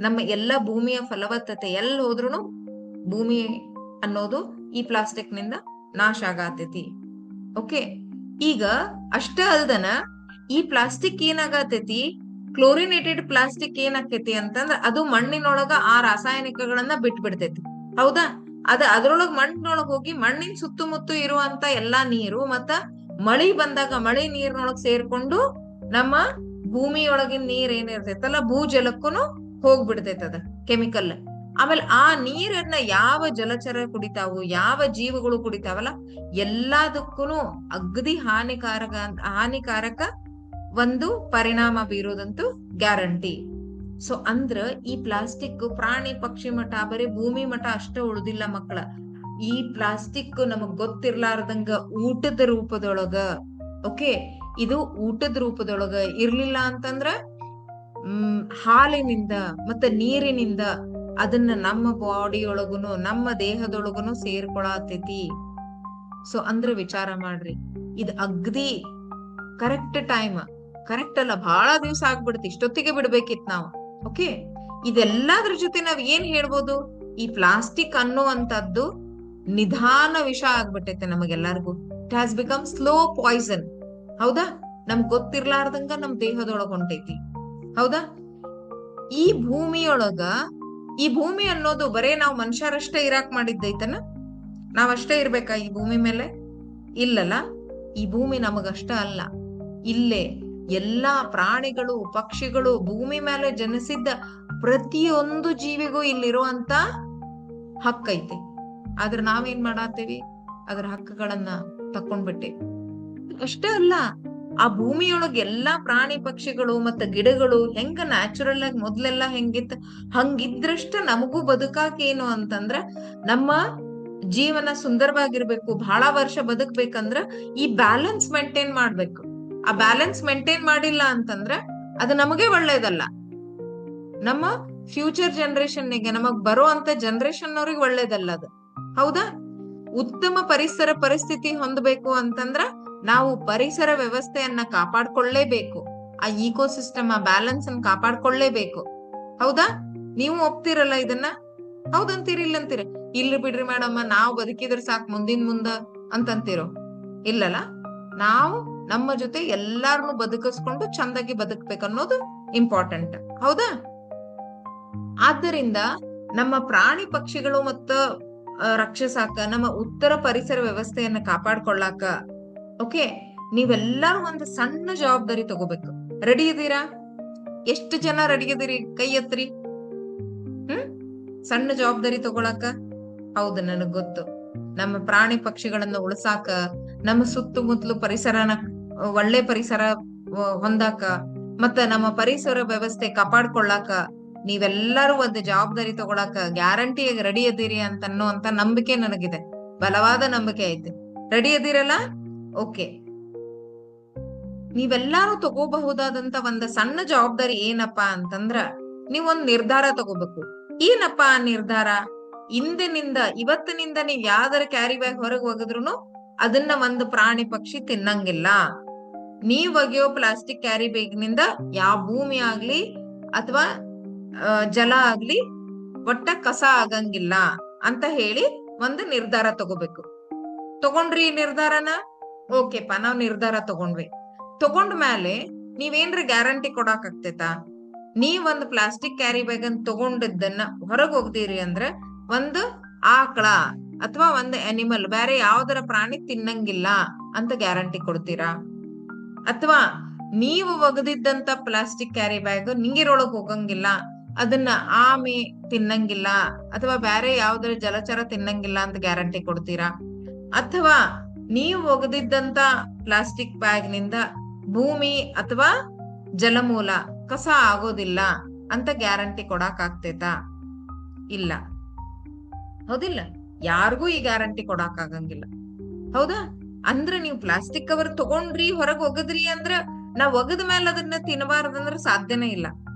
ನಮ್ಮ ಎಲ್ಲಾ ಭೂಮಿಯ ಫಲವತ್ತತೆ ಎಲ್ಲಿ ಹೋದ್ರುನು ಭೂಮಿ ಅನ್ನೋದು ಈ ಪ್ಲಾಸ್ಟಿಕ್ ನಿಂದ ನಾಶ ಆಗತೈತಿ. ಓಕೆ, ಈಗ ಅಷ್ಟ ಅಲ್ದನ ಈ ಪ್ಲಾಸ್ಟಿಕ್ ಏನಾಗತೈತಿ, ಕ್ಲೋರಿನೇಟೆಡ್ ಪ್ಲಾಸ್ಟಿಕ್ ಏನಾಕೈತಿ ಅಂತಂದ್ರ ಅದು ಮಣ್ಣಿನೊಳಗ ಆ ರಾಸಾಯನಿಕಗಳನ್ನ ಬಿಟ್ಬಿಡ್ತೈತಿ, ಹೌದಾ? ಅದ್ರೊಳಗ್ ಮಣ್ಣಿನೊಳಗ್ ಹೋಗಿ ಮಣ್ಣಿನ ಸುತ್ತಮುತ್ತ ಇರುವಂತ ಎಲ್ಲಾ ನೀರು ಮತ್ತ ಮಳಿ ಬಂದಾಗ ಮಳಿ ನೀರಿನೊಳಗ್ ಸೇರ್ಕೊಂಡು ನಮ್ಮ ಭೂಮಿಯೊಳಗಿನ ನೀರ್ ಏನಿರ್ತೈತಲ್ಲ ಭೂಜಲಕ್ಕೂನು ಹೋಗ್ಬಿಡ್ತೈತ ಅದ ಕೆಮಿಕಲ್. ಆಮೇಲೆ ಆ ನೀರನ್ನ ಯಾವ ಜಲಚರ ಕುಡಿತಾವು, ಯಾವ ಜೀವಗಳು ಕುಡಿತಾವಲ್ಲ, ಎಲ್ಲದಕ್ಕೂನು ಅಗದಿ ಹಾನಿಕಾರಕ ಒಂದು ಪರಿಣಾಮ ಬೀರೋದಂತೂ ಗ್ಯಾರಂಟಿ. ಸೊ ಅಂದ್ರ ಈ ಪ್ಲಾಸ್ಟಿಕ್ ಪ್ರಾಣಿ ಪಕ್ಷಿ ಮಠ, ಬರೀ ಭೂಮಿ ಮಠ ಅಷ್ಟ ಉಳ್ದಿಲ್ಲ ಮಕ್ಕಳ. ಈ ಪ್ಲಾಸ್ಟಿಕ್ ನಮಗ್ ಗೊತ್ತಿರ್ಲಾರ್ದಂಗ ಊಟದ ರೂಪದೊಳಗ, ಓಕೆ, ಇದು ಊಟದ ರೂಪದೊಳಗ ಇರ್ಲಿಲ್ಲ ಅಂತಂದ್ರ ಹಾಲಿನಿಂದ ಮತ್ತೆ ನೀರಿನಿಂದ ಅದನ್ನ ನಮ್ಮ ಬಾಡಿಯೊಳಗುನು ನಮ್ಮ ದೇಹದೊಳಗುನು ಸೇರ್ಕೊಳತೈತಿ. ಸೊ ಅಂದ್ರ ವಿಚಾರ ಮಾಡ್ರಿ, ಇದು ಅಗ್ದಿ ಕರೆಕ್ಟ್ ಟೈಮ್, ಕರೆಕ್ಟ್ ಅಲ್ಲ, ಬಹಳ ದಿವ್ಸ ಆಗ್ಬಿಡ್ತಿ, ಇಷ್ಟೊತ್ತಿಗೆ ಬಿಡ್ಬೇಕಿತ್ ನಾವು. ಓಕೆ, ಇದೆಲ್ಲದ್ರ ಜೊತೆ ನಾವ್ ಏನ್ ಹೇಳ್ಬೋದು, ಈ ಪ್ಲಾಸ್ಟಿಕ್ ಅನ್ನುವಂಥದ್ದು ನಿಧಾನ ವಿಷ ಆಗ್ಬಿಟ್ಟೈತೆ ನಮಗೆಲ್ಲರಿಗೂ. It has become slow Poisson. ಹೌದಾ? ನಮ್ಗ್ ಗೊತ್ತಿರ್ಲಾರ್ದಂಗ ನಮ್ ದೇಹದೊಳಗ ಹೊಂಟೈತಿ. ಹೌದಾ? ಈ ಭೂಮಿಯೊಳಗ, ಈ ಭೂಮಿ ಅನ್ನೋದು ಬರೇ ನಾವ್ ಮನುಷ್ಯರಷ್ಟೇ ಇರಾಕ್ ಮಾಡಿದ್ದೈತನ? ನಾವಷ್ಟೇ ಇರ್ಬೇಕಾ ಈ ಭೂಮಿ ಮೇಲೆ? ಇಲ್ಲಲ್ಲ. ಈ ಭೂಮಿ ನಮಗಷ್ಟ ಅಲ್ಲ. ಇಲ್ಲೇ ಎಲ್ಲಾ ಪ್ರಾಣಿಗಳು, ಪಕ್ಷಿಗಳು, ಭೂಮಿ ಮೇಲೆ ಜನಿಸಿದ್ದ ಪ್ರತಿಯೊಂದು ಜೀವಿಗೂ ಇಲ್ಲಿರುವಂತ ಹಕ್ಕೈತಿ. ಆದ್ರೆ ನಾವೇನ್ ಮಾಡಾತೀವಿ, ಅದ್ರ ಹಕ್ಕುಗಳನ್ನ ತಕೊಂಡ್ಬಿಟ್ಟೇವಿ. ಅಷ್ಟೇ ಅಲ್ಲ, ಆ ಭೂಮಿಯೊಳಗೆ ಎಲ್ಲಾ ಪ್ರಾಣಿ ಪಕ್ಷಿಗಳು ಮತ್ತ ಗಿಡಗಳು ಹೆಂಗ ನ್ಯಾಚುರಲ್ ಆಗಿ ಮೊದ್ಲೆಲ್ಲಾ ಹೆಂಗಿತ್ತ ಹಂಗಿದ್ರಷ್ಟ ನಮಗೂ ಬದುಕಾಕ ಏನು ಅಂತಂದ್ರ, ನಮ್ಮ ಜೀವನ ಸುಂದರವಾಗಿರ್ಬೇಕು, ಬಹಳ ವರ್ಷ ಬದುಕ್ಬೇಕಂದ್ರ ಈ ಬ್ಯಾಲೆನ್ಸ್ ಮೇಂಟೈನ್ ಮಾಡ್ಬೇಕು. ಆ ಬ್ಯಾಲೆನ್ಸ್ ಮೇಂಟೈನ್ ಮಾಡಿಲ್ಲ ಅಂತಂದ್ರ ಅದು ನಮಗೆ ಒಳ್ಳೇದಲ್ಲ, ನಮ್ಮ ಫ್ಯೂಚರ್ ಜನರೇಷನ್ಗೆ, ನಮಗ್ ಬರೋ ಅಂತ ಜನರೇಷನ್ ಅವ್ರಿಗೆ ಒಳ್ಳೇದಲ್ಲ ಅದು. ಹೌದಾ? ಉತ್ತಮ ಪರಿಸರ ಪರಿಸ್ಥಿತಿ ಹೊಂದಬೇಕು ಅಂತಂದ್ರ ನಾವು ಪರಿಸರ ವ್ಯವಸ್ಥೆಯನ್ನ ಕಾಪಾಡ್ಕೊಳ್ಳೇಬೇಕು. ಆ ಇಕೋಸಿಸ್ಟಮ್, ಆ ಬ್ಯಾಲೆನ್ಸ್ ಅನ್ನ ಕಾಪಾಡ್ಕೊಳ್ಳೇಬೇಕು. ಹೌದಾ? ನೀವು ಒಪ್ತಿರಲ್ಲ ಇದನ್ನ? ಹೌದಂತೀರಿ ಇಲ್ಲಂತೀರಿ? ಇಲ್ರಿ ಬಿಡ್ರಿ ಮೇಡಮ್, ನಾವ್ ಬದುಕಿದ್ರ ಸಾಕ್ ಮುಂದ ಅಂತಂತೀರೋ? ಇಲ್ಲಲ್ಲ. ನಾವು ನಮ್ಮ ಜೊತೆ ಎಲ್ಲಾರನ್ನು ಬದುಕಿಸ್ಕೊಂಡು ಚಂದಾಗಿ ಬದುಕ್ಬೇಕು ಅನ್ನೋದು ಇಂಪಾರ್ಟೆಂಟ್. ಹೌದಾ? ಆದ್ದರಿಂದ ನಮ್ಮ ಪ್ರಾಣಿ ಪಕ್ಷಿಗಳು ಮತ್ತ ರಕ್ಷಸಾಕ, ನಮ್ಮ ಉತ್ತರ ಪರಿಸರ ವ್ಯವಸ್ಥೆಯನ್ನ ಕಾಪಾಡ್ಕೊಳ್ಳಾಕ, ಓಕೆ, ನೀವೆಲ್ಲರೂ ಒಂದು ಸಣ್ಣ ಜವಾಬ್ದಾರಿ ತಗೋಬೇಕು. ರೆಡಿ ಇದೀರಾ? ಎಷ್ಟು ಜನ ರೆಡಿ ಇದೀರಿ? ಕೈ ಎತ್ರಿ. ಸಣ್ಣ ಜವಾಬ್ದಾರಿ ತಗೊಳಕ? ಹೌದು, ನನಗ್ ಗೊತ್ತು. ನಮ್ಮ ಪ್ರಾಣಿ ಪಕ್ಷಿಗಳನ್ನ ಉಳ್ಸಾಕ, ನಮ್ಮ ಸುತ್ತಮುತ್ತಲು ಪರಿಸರನ ಒಳ್ಳೆ ಪರಿಸರ ಹೊಂದಾಕ, ಮತ್ತ ನಮ್ಮ ಪರಿಸರ ವ್ಯವಸ್ಥೆ ಕಾಪಾಡ್ಕೊಳ್ಳಾಕ ನೀವೆಲ್ಲರೂ ಒಂದು ಜವಾಬ್ದಾರಿ ತಗೊಳಕ ಗ್ಯಾರಂಟಿಯಾಗಿ ರೆಡಿ ಇದೀರಿ ಅಂತ ಅನ್ನುವಂತ ನಂಬಿಕೆ ನನಗಿದೆ, ಬಲವಾದ ನಂಬಿಕೆ ಐತಿ. ರೆಡಿ ಇದೀರಲ್ಲ? ಓಕೆ. ನೀವೆಲ್ಲಾರು ತಗೋಬಹುದಾದಂತ ಒಂದ್ ಸಣ್ಣ ಜವಾಬ್ದಾರಿ ಏನಪ್ಪಾ ಅಂತಂದ್ರ, ನೀವೊಂದ್ ನಿರ್ಧಾರ ತಗೋಬೇಕು. ಏನಪ್ಪಾ ಆ ನಿರ್ಧಾರ? ಇವತ್ತಿನಿಂದ ನೀವ್ ಯಾವ್ದಾರ ಕ್ಯಾರಿ ಬ್ಯಾಗ್ ಹೊರಗೆ ಒಗದ್ರುನು ಅದನ್ನ ಒಂದು ಪ್ರಾಣಿ ಪಕ್ಷಿ ತಿನ್ನಂಗಿಲ್ಲ. ನೀವ್ ಒಗೆಯೋ ಪ್ಲಾಸ್ಟಿಕ್ ಕ್ಯಾರಿ ಬ್ಯಾಗ್ನಿಂದ ಯಾವ ಭೂಮಿ ಆಗ್ಲಿ ಅಥವಾ ಜಲ ಆಗ್ಲಿ ಒಟ್ಟ ಕಸ ಆಗಂಗಿಲ್ಲ ಅಂತ ಹೇಳಿ ಒಂದು ನಿರ್ಧಾರ ತಗೋಬೇಕು. ತಗೊಂಡ್ರಿ ಈ ನಿರ್ಧಾರನ? ಓಕೆಪಾ, ನಾವ್ ನಿರ್ಧಾರ ತಗೊಂಡ್ವಿ. ತಗೊಂಡ್ ಮೇಲೆ ನೀವೇನ್ರಿ ಗ್ಯಾರಂಟಿ ಕೊಡಾಕ್ ಆಗ್ತೈತಾ? ನೀವ್ ಒಂದು ಪ್ಲಾಸ್ಟಿಕ್ ಕ್ಯಾರಿ ಬ್ಯಾಗ್ ಅನ್ನ ತಗೊಂಡಿದ್ದನ್ನ ಹೊರಗ್ ಹೋಗ್ದಿರಿ ಅಂದ್ರೆ ಒಂದು ಆಕಳ ಅಥವಾ ಒಂದು ಅನಿಮಲ್, ಬೇರೆ ಯಾವ್ದರ ಪ್ರಾಣಿ ತಿನ್ನಂಗಿಲ್ಲ ಅಂತ ಗ್ಯಾರಂಟಿ ಕೊಡ್ತೀರಾ? ಅಥವಾ ನೀವು ಒಗದಿದ್ದಂತ ಪ್ಲಾಸ್ಟಿಕ್ ಕ್ಯಾರಿ ಬ್ಯಾಗ್ ನೀರೊಳಗ್ ಹೋಗಂಗಿಲ್ಲ, ಅದನ್ನ ಆಮೆ ತಿನ್ನಂಗಿಲ್ಲ ಅಥವಾ ಬೇರೆ ಯಾವ್ದಾರ ಜಲಚರ ತಿನ್ನಂಗಿಲ್ಲ ಅಂತ ಗ್ಯಾರಂಟಿ ಕೊಡ್ತೀರಾ? ಅಥವಾ ನೀವು ಒಗದಿದ್ದಂತ ಪ್ಲಾಸ್ಟಿಕ್ ಬ್ಯಾಗ್ ನಿಂದ ಭೂಮಿ ಅಥವಾ ಜಲಮೂಲ ಕಸ ಆಗೋದಿಲ್ಲ ಅಂತ ಗ್ಯಾರಂಟಿ ಕೊಡಾಕ್ ಆಗ್ತೈತಾ? ಇಲ್ಲ. ಹೌದಿಲ್ಲ? ಯಾರಿಗೂ ಈ ಗ್ಯಾರಂಟಿ ಕೊಡಾಕ್ ಆಗಂಗಿಲ್ಲ. ಹೌದಾ? ಅಂದ್ರ ನೀವು ಪ್ಲಾಸ್ಟಿಕ್ ಕವರ್ ತಗೊಂಡ್ರಿ, ಹೊರಗ್ ಒಗದ್ರಿ ಅಂದ್ರ ನಾವ್ ಒಗದ ಮೇಲೆ ಅದನ್ನ ತಿನ್ನಬಾರ್ದಂದ್ರ ಸಾಧ್ಯನೇ ಇಲ್ಲ.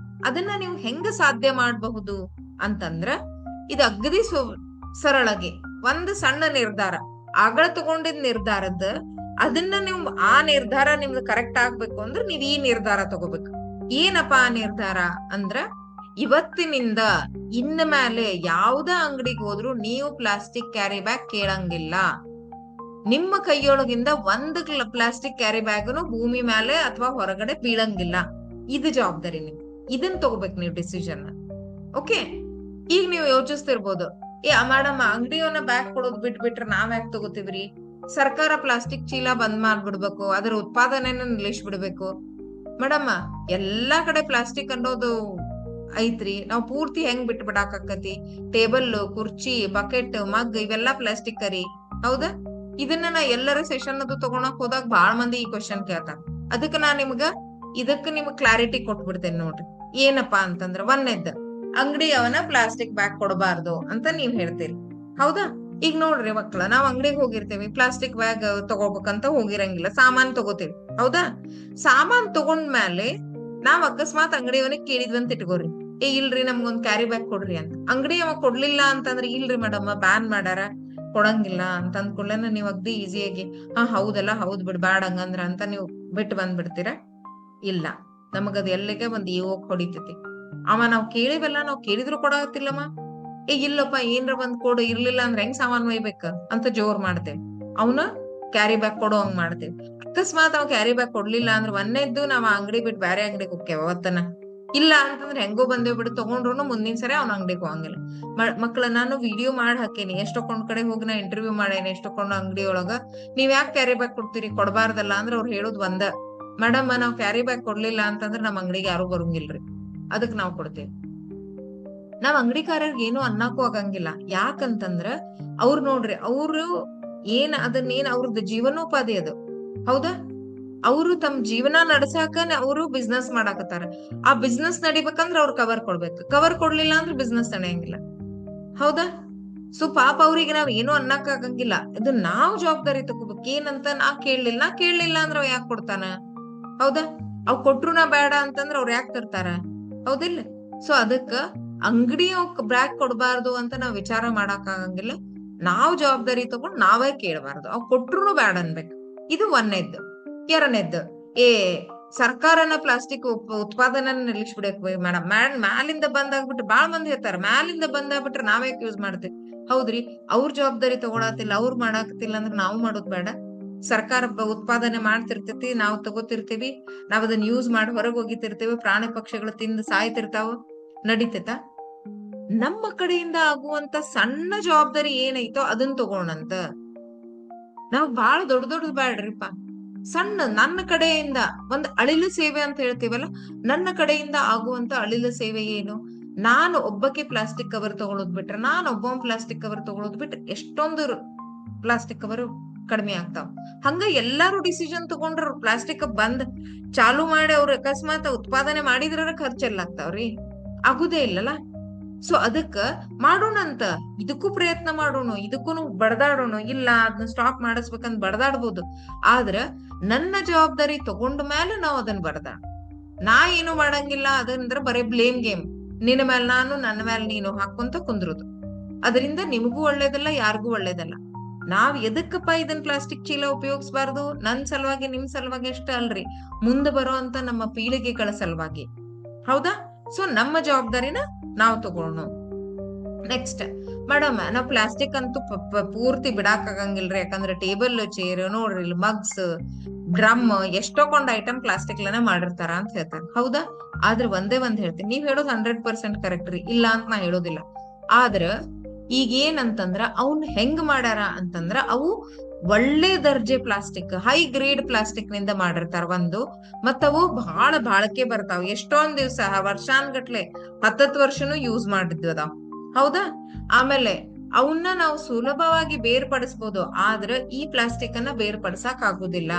ಅದನ್ನ ನೀವು ಹೆಂಗ ಸಾಧ್ಯ ಮಾಡಬಹುದು ಅಂತಂದ್ರ, ಇದು ಅಗದಿ ಸರಳಗೆ ಒಂದು ಸಣ್ಣ ನಿರ್ಧಾರ, ಆಗಳ ತಗೊಂಡಿದ್ ನಿರ್ಧಾರದ ಅದನ್ನ ನೀವು, ಆ ನಿರ್ಧಾರ ನಿಮ್ದು ಕರೆಕ್ಟ್ ಆಗ್ಬೇಕು ಅಂದ್ರೆ ನೀವ್ ಈ ನಿರ್ಧಾರ ತಗೋಬೇಕು. ಏನಪ್ಪಾ ಆ ನಿರ್ಧಾರ ಅಂದ್ರ, ಇವತ್ತಿನಿಂದ ಇನ್ನ ಮೇಲೆ ಯಾವ್ದ ಅಂಗಡಿಗೆ ಹೋದ್ರು ನೀವು ಪ್ಲಾಸ್ಟಿಕ್ ಕ್ಯಾರಿ ಬ್ಯಾಗ್ ಕೇಳಂಗಿಲ್ಲ. ನಿಮ್ಮ ಕೈಯೊಳಗಿಂದ ಒಂದು ಪ್ಲಾಸ್ಟಿಕ್ ಕ್ಯಾರಿ ಬ್ಯಾಗ್ನು ಭೂಮಿ ಮೇಲೆ ಅಥವಾ ಹೊರಗಡೆ ಬೀಳಂಗಿಲ್ಲ. ಇದು ಜವಾಬ್ದಾರಿ ನೀವು. ಇದನ್ ತಗೋಬೇಕು ನೀವು ಡಿಸಿಷನ್. ಓಕೆ. ಈಗ ನೀವು ಯೋಚಿಸ್ತಿರ್ಬೋದು, ಮೇಡಮ್, ಅಂಗಡಿಯವನ್ನ ಬ್ಯಾಗ್ ಕೊಡೋದ್ ಬಿಟ್ಬಿಟ್ರೆ ನಾವ್ ಯಾಕೆ ತಗೋತೀವ್ರಿ? ಸರ್ಕಾರ ಪ್ಲಾಸ್ಟಿಕ್ ಚೀಲ ಬಂದ್ ಮಾಡ್ಬಿಡ್ಬೇಕು, ಅದ್ರ ಉತ್ಪಾದನೆನ ನಿಲ್ಲಿಸ್ಬಿಡ್ಬೇಕು. ಮೇಡಮ್, ಎಲ್ಲಾ ಕಡೆ ಪ್ಲಾಸ್ಟಿಕ್ ಅನ್ನೋದು ಐತ್ರಿ, ನಾವ್ ಪೂರ್ತಿ ಹೆಂಗ್ ಬಿಟ್ಬಿಡಾಕತಿ? ಟೇಬಲ್, ಕುರ್ಚಿ, ಬಕೆಟ್, ಮಗ್ ಇವೆಲ್ಲಾ ಪ್ಲಾಸ್ಟಿಕ್ ರೀ. ಹೌದಾ? ಇದನ್ನ ನಾ ಎಲ್ಲರ ಸೆಷನ್ ಅದು ತಗೊಳಕ್ ಹೋದಾಗ ಬಾಳ ಮಂದಿ ಈ ಕ್ವಶನ್ ಕೇಳ್ತಾರ. ಅದಕ್ಕ ನಾ ನಿಮಗ್ ಕ್ಲಾರಿಟಿ ಕೊಟ್ಬಿಡ್ತೇನೆ ನೋಡ್ರಿ. ಏನಪ್ಪಾ ಅಂತಂದ್ರ, ಒಂದೇದ್, ಅಂಗಡಿಯವನ ಪ್ಲಾಸ್ಟಿಕ್ ಬ್ಯಾಗ್ ಕೊಡಬಾರ್ದು ಅಂತ ನೀವ್ ಹೇಳ್ತೀರಿ. ಹೌದಾ? ಈಗ ನೋಡ್ರಿ ಮಕ್ಳ, ನಾವ್ ಅಂಗಡಿಗೆ ಹೋಗಿರ್ತೇವಿ, ಪ್ಲಾಸ್ಟಿಕ್ ಬ್ಯಾಗ್ ತಗೋಬೇಕಂತ ಹೋಗಿರಂಗಿಲ್ಲ, ಸಾಮಾನ್ ತಗೋತೀವಿ. ಹೌದಾ? ಸಾಮಾನ್ ತಗೊಂಡ್ಮೇಲೆ ನಾವ್ ಅಕಸ್ಮಾತ್ ಅಂಗಡಿಯವನಿಗೆ ಕೇಳಿದ್ವಂತ ಇಟ್ಕೋರಿ, ಇಲ್ರಿ ನಮ್ಗೊಂದ್ ಕ್ಯಾರಿ ಬ್ಯಾಗ್ ಕೊಡ್ರಿ ಅಂತ. ಅಂಗಡಿಯವ ಕೊಡ್ಲಿಲ್ಲ ಅಂತಂದ್ರೆ, ಇಲ್ರಿ ಮೇಡಮ್ ಬ್ಯಾನ್ ಮಾಡ್ಯಾರ, ಕೊಡಂಗಿಲ್ಲ ಅಂತ ಅಂದ್ಕೊಳ್ಳೇನ ನೀವ್ ಅಗ್ದಿ ಈಸಿಯಾಗಿ ಹೌದಲ್ಲ, ಹೌದ್ ಬಿಡ್, ಬ್ಯಾಡ ಹಂಗಂದ್ರ ಅಂತ ನೀವು ಬಿಟ್ಟು ಬಂದ್ಬಿಡ್ತೀರ? ಇಲ್ಲ, ನಮಗದ್ ಎಲ್ಲಿಗೆ ಒಂದ್ ಹೊಡಿತೈತಿ. ನಾವ್ ಕೇಳಿವಲ್ಲ, ನಾವ್ ಕೇಳಿದ್ರು ಕೊಡತ್ತಿಲ್ಲಮ್ಮ. ಇಲ್ಲಪ್ಪ ಏನ್ರ ಬಂದ್ ಕೊಡು, ಇರ್ಲಿಲ್ಲ ಅಂದ್ರೆ ಹೆಂಗ್ ಸಾಮಾನ್ ಒಯ್ಬೇಕ ಅಂತ ಜೋರ್ ಮಾಡ್ತೇವೆ. ಅವನ ಕ್ಯಾರಿ ಬ್ಯಾಗ್ ಕೊಡೋ ಹಂಗ್ ಮಾಡ್ತೇವಿ. ಅಕಸ್ಮಾತ್ ಅವ್ ಕ್ಯಾರಿ ಬ್ಯಾಗ್ ಕೊಡ್ಲಿಲ್ಲ ಅಂದ್ರೆ ಒಂದೇದ್ದು ನಾವ್ ಅಂಗಡಿ ಬಿಟ್ಟು ಬೇರೆ ಅಂಗಡಿಗೆ ಹೋಗ್ತೇವ ಅವತ್ತನ. ಇಲ್ಲ ಅಂತಂದ್ರೆ ಹೆಂಗೋ ಬಂದೇವ್ ಬಿಡು ತಗೊಂಡ್ರು ಮುಂದಿನ ಸರಿ ಅವ್ನ ಅಂಗಡಿಗೆ ಹೋಗಂಗಿಲ್ಲ. ಮಕ್ಳ ನಾನು ವಿಡಿಯೋ ಮಾಡಿ ಹಾಕೇನಿ, ಎಷ್ಟೊಕೊಂಡ್ ಕಡೆ ಹೋಗಿ ನಾ ಇಂಟರ್ವ್ಯೂ ಮಾಡೇನಿ, ಎಷ್ಟೊಕೊಂಡ್ ಅಂಗಡಿ ಒಳಗ ನೀವ್ ಯಾಕೆ ಕ್ಯಾರಿ ಬ್ಯಾಗ್ ಕೊಡ್ತೀರಿ, ಕೊಡಬಾರ್ದಲ್ಲ ಅಂದ್ರೆ ಅವ್ರು ಹೇಳುದ್ ಒಂದ, ಮೇಡಮ್ ನಾವ್ ಕ್ಯಾರಿ ಬ್ಯಾಗ್ ಕೊಡ್ಲಿಲ್ಲ ಅಂತಂದ್ರೆ ನಮ್ ಅಂಗಡಿಗೆ ಯಾರು ಬರಂಗಿಲ್ರಿ, ಅದಕ್ ನಾವ್ ಕೊಡ್ತೇವಿ. ನಾವ್ ಅಂಗಡಿಕಾರರ್ಗೆ ಏನು ಅನ್ನಕ್ಕೂ ಆಗಂಗಿಲ್ಲ. ಯಾಕಂತಂದ್ರ ಅವ್ರು ನೋಡ್ರಿ, ಅವ್ರು ಅದನ್ನೇನ್ ಅವ್ರದ್ದು ಜೀವನೋಪಾಧಿ ಅದು, ಹೌದಾ? ಅವರು ತಮ್ಮ ಜೀವನ ನಡ್ಸಾಕ ಅವರು ಬಿಸ್ನೆಸ್ ಮಾಡಾಕತ್ತಾರ. ಆ ಬಿಸ್ನೆಸ್ ನಡಿಬೇಕಂದ್ರ ಅವ್ರು ಕವರ್ ಕೊಡ್ಬೇಕು, ಕವರ್ ಕೊಡ್ಲಿಲ್ಲ ಅಂದ್ರೆ ಬಿಸ್ನೆಸ್ ನಡೆಯಂಗಿಲ್ಲ, ಹೌದಾ? ಸೊ ಪಾಪ ಅವ್ರಿಗೆ ನಾವ್ ಏನು ಅನ್ನಕ್ ಆಗಂಗಿಲ್ಲ. ಇದು ನಾವ್ ಜವಾಬ್ದಾರಿ ತಗೋಬೇಕು. ಏನಂತ ನಾ ಕೇಳಲಿಲ್ಲ ಅಂದ್ರ ಅವ್ ಯಾಕೆ ಕೊಡ್ತಾನ, ಹೌದಾ? ಅವ್ ಕೊಟ್ರು ನಾ ಬೇಡ ಅಂತಂದ್ರ ಅವ್ರ ಯಾಕೆ ತರ್ತಾರ, ಹೌದಿಲ್ಲ? ಸೊ ಅದಕ್ಕ ಅಂಗಡಿ ಬ್ಯಾಗ್ ಕೊಡ್ಬಾರ್ದು ಅಂತ ನಾವ್ ವಿಚಾರ ಮಾಡಕ್ ಆಗಂಗಿಲ್ಲ. ನಾವ್ ಜವಾಬ್ದಾರಿ ತಗೊಂಡ್ ನಾವೇ ಕೇಳಬಾರ್ದು, ಅವ್ ಕೊಟ್ರು ಬೇಡ ಅನ್ಬೇಕು. ಇದು ಒಂದನೇದ್ದು. ಎರಡನೇದ್ದು, ಸರ್ಕಾರನ ಪ್ಲಾಸ್ಟಿಕ್ ಉತ್ಪಾದನೆ ನಿಲ್ಲಿಸ್ಬಿಡಕ್ ಮೇಡಮ್. ಮ್ಯಾಲಿಂದ ಬಂದಾಗ್ಬಿಟ್ರೆ ಬಾಳ್ ಮಂದಿ ಹೇಳ್ತಾರ, ಮ್ಯಾಲಿಂದ ಬಂದಾಗ್ಬಿಟ್ರೆ ನಾವ್ಯಾಕೆ ಯೂಸ್ ಮಾಡ್ತೇವಿ. ಹೌದ್ರಿ, ಅವ್ರ ಜವಾಬ್ದಾರಿ ತಗೊಳತಿಲ್ಲ, ಅವ್ರು ಮಾಡಾಕತಿಲ್ಲ ಅಂದ್ರೆ ನಾವು ಮಾಡೋದ್ ಬೇಡ? ಸರ್ಕಾರ ಉತ್ಪಾದನೆ ಮಾಡ್ತಿರ್ತೈತಿ, ನಾವು ತಗೋತಿರ್ತೀವಿ, ನಾವ್ ಅದನ್ನ ಯೂಸ್ ಮಾಡಿ ಹೊರಗೆ ಹೋಗಿತಿರ್ತೀವಿ, ಪ್ರಾಣಿ ಪಕ್ಷಿಗಳು ತಿಂದು ಸಾಯ್ತಿರ್ತಾವ, ನಡೀತೈತ? ನಮ್ಮ ಕಡೆಯಿಂದ ಆಗುವಂತ ಸಣ್ಣ ಜವಾಬ್ದಾರಿ ಏನೈತೋ ಅದನ್ನ ತಗೋಣಂತ. ನಾವ್ ಬಾಳ ದೊಡ್ಡದು ಬ್ಯಾಡ್ರಿಪ್ಪ. ಸಣ್ಣ ನನ್ನ ಕಡೆಯಿಂದ ಒಂದ್ ಅಳಿಲು ಸೇವೆ ಅಂತ ಹೇಳ್ತೀವಲ್ಲ, ನನ್ನ ಕಡೆಯಿಂದ ಆಗುವಂತ ಅಳಿಲು ಸೇವೆ ಏನು? ನಾನು ಒಬ್ಬಕ್ಕೆ ಪ್ಲಾಸ್ಟಿಕ್ ಕವರ್ ತಗೊಳೋದ್ ಬಿಟ್ರೆ, ನಾನು ಒಬ್ಬ ಪ್ಲಾಸ್ಟಿಕ್ ಕವರ್ ತಗೊಳೋದ್ ಬಿಟ್ರೆ ಎಷ್ಟೊಂದು ಪ್ಲಾಸ್ಟಿಕ್ ಕವರ್ ಕಡಿಮೆ ಆಗ್ತಾವ. ಹಂಗ ಎಲ್ಲಾರು ಡಿಸಿಷನ್ ತಗೊಂಡ್ರ ಪ್ಲಾಸ್ಟಿಕ್ ಬಂದ್ ಚಾಲು ಮಾಡಿ ಅವ್ರ ಅಕಸ್ಮಾತ್ ಉತ್ಪಾದನೆ ಮಾಡಿದ್ರ ಖರ್ಚೆಲ್ಲ ಆಗ್ತಾವ್ರಿ, ಆಗುದೇ ಇಲ್ಲಲ್ಲ. ಸೊ ಅದಕ್ಕ ಮಾಡೋಣಂತ, ಇದಕ್ಕೂ ಪ್ರಯತ್ನ ಮಾಡೋಣ, ಇದಕ್ಕೂ ಬಡದಾಡೋಣ. ಇಲ್ಲ ಅದನ್ನ ಸ್ಟಾಪ್ ಮಾಡಿಸ್ಬೇಕಂತ ಬಡದಾಡ್ಬೋದು, ಆದ್ರ ನನ್ನ ಜವಾಬ್ದಾರಿ ತಗೊಂಡ ಮೇಲೆ ನಾವ್ ಅದನ್ನ ಬಡದಾಡ. ನಾ ಏನು ಮಾಡಂಗಿಲ್ಲ ಅದಂದ್ರ ಬರೀ ಬ್ಲೇಮ್ ಗೇಮ್, ನಿನ್ನ ಮೇಲೆ ನಾನು, ನನ್ನ ಮೇಲೆ ನೀನು ಹಾಕೊಂತ ಕುಂದ್ರುದು. ಅದರಿಂದ ನಿಮಗೂ ಒಳ್ಳೇದಲ್ಲ, ಯಾರಿಗೂ ಒಳ್ಳೇದಲ್ಲ. ನಾವ್ ಎದಕ್ಕಪ್ಪ ಇದನ್ ಪ್ಲಾಸ್ಟಿಕ್ ಚೀಲ ಉಪಯೋಗಿಸಬಾರ್ದು? ನನ್ ಸಲುವಾಗಿ, ನಿಮ್ ಸಲುವಾಗಿ ಅಷ್ಟ ಅಲ್ರಿ, ಮುಂದೆ ಬರೋ ಅಂತ ನಮ್ಮ ಪೀಳಿಗೆಗಳ ಸಲುವಾಗಿ, ಹೌದಾ? ಸೊ ನಮ್ಮ ಜವಾಬ್ದಾರಿನ ನಾವ್ ತಗೋಣ. ನೆಕ್ಸ್ಟ್, ಮೇಡಮ್ ನಾವ್ ಪ್ಲಾಸ್ಟಿಕ್ ಅಂತೂ ಪೂರ್ತಿ ಬಿಡಾಕ್ ಆಗಂಗಿಲ್ರಿ, ಯಾಕಂದ್ರೆ ಟೇಬಲ್, ಚೇರ್ ನೋಡ್ರಿ, ಮಗ್ಸ್, ಡ್ರಮ್ ಎಷ್ಟೊಂದ್ ಐಟಮ್ ಪ್ಲಾಸ್ಟಿಕ್ ಲನೇ ಮಾಡಿರ್ತಾರ ಅಂತ ಹೇಳ್ತಾರ, ಹೌದಾ? ಆದ್ರೆ ಒಂದೇ ಒಂದ್ ಹೇಳ್ತೀನಿ, ನೀವ್ ಹೇಳೋದು 100% ಕರೆಕ್ಟ್ ರೀ, ಇಲ್ಲ ಅಂತ ನಾ ಹೇಳೋದಿಲ್ಲ. ಆದ್ರ ಈಗ ಏನಂತಂದ್ರ ಅವ್ನ್ ಹೆಂಗ್ ಮಾಡ್ಯಾರ ಅಂತಂದ್ರ, ಅವು ಒಳ್ಳೆ ದರ್ಜೆ ಪ್ಲಾಸ್ಟಿಕ್, ಹೈ ಗ್ರೇಡ್ ಪ್ಲಾಸ್ಟಿಕ್ ನಿಂದ ಮಾಡಿರ್ತಾರ ಒಂದು. ಮತ್ತವು ಬಹಳ ಬಾಳಕೆ ಬರ್ತಾವ, ಎಷ್ಟೊಂದ್ ದಿವ್ಸ, ವರ್ಷಾನ್ಗಟ್ಲೆ, 10 ವರ್ಷನೂ ಯೂಸ್ ಮಾಡಿದ್ವಿ ಅದಾವ್, ಹೌದಾ? ಆಮೇಲೆ ಅವನ್ನ ನಾವು ಸುಲಭವಾಗಿ ಬೇರ್ಪಡಿಸಬಹುದು, ಆದ್ರೆ ಈ ಪ್ಲಾಸ್ಟಿಕ್ ಅನ್ನ ಬೇರ್ಪಡಿಸಕ್ ಆಗುದಿಲ್ಲ.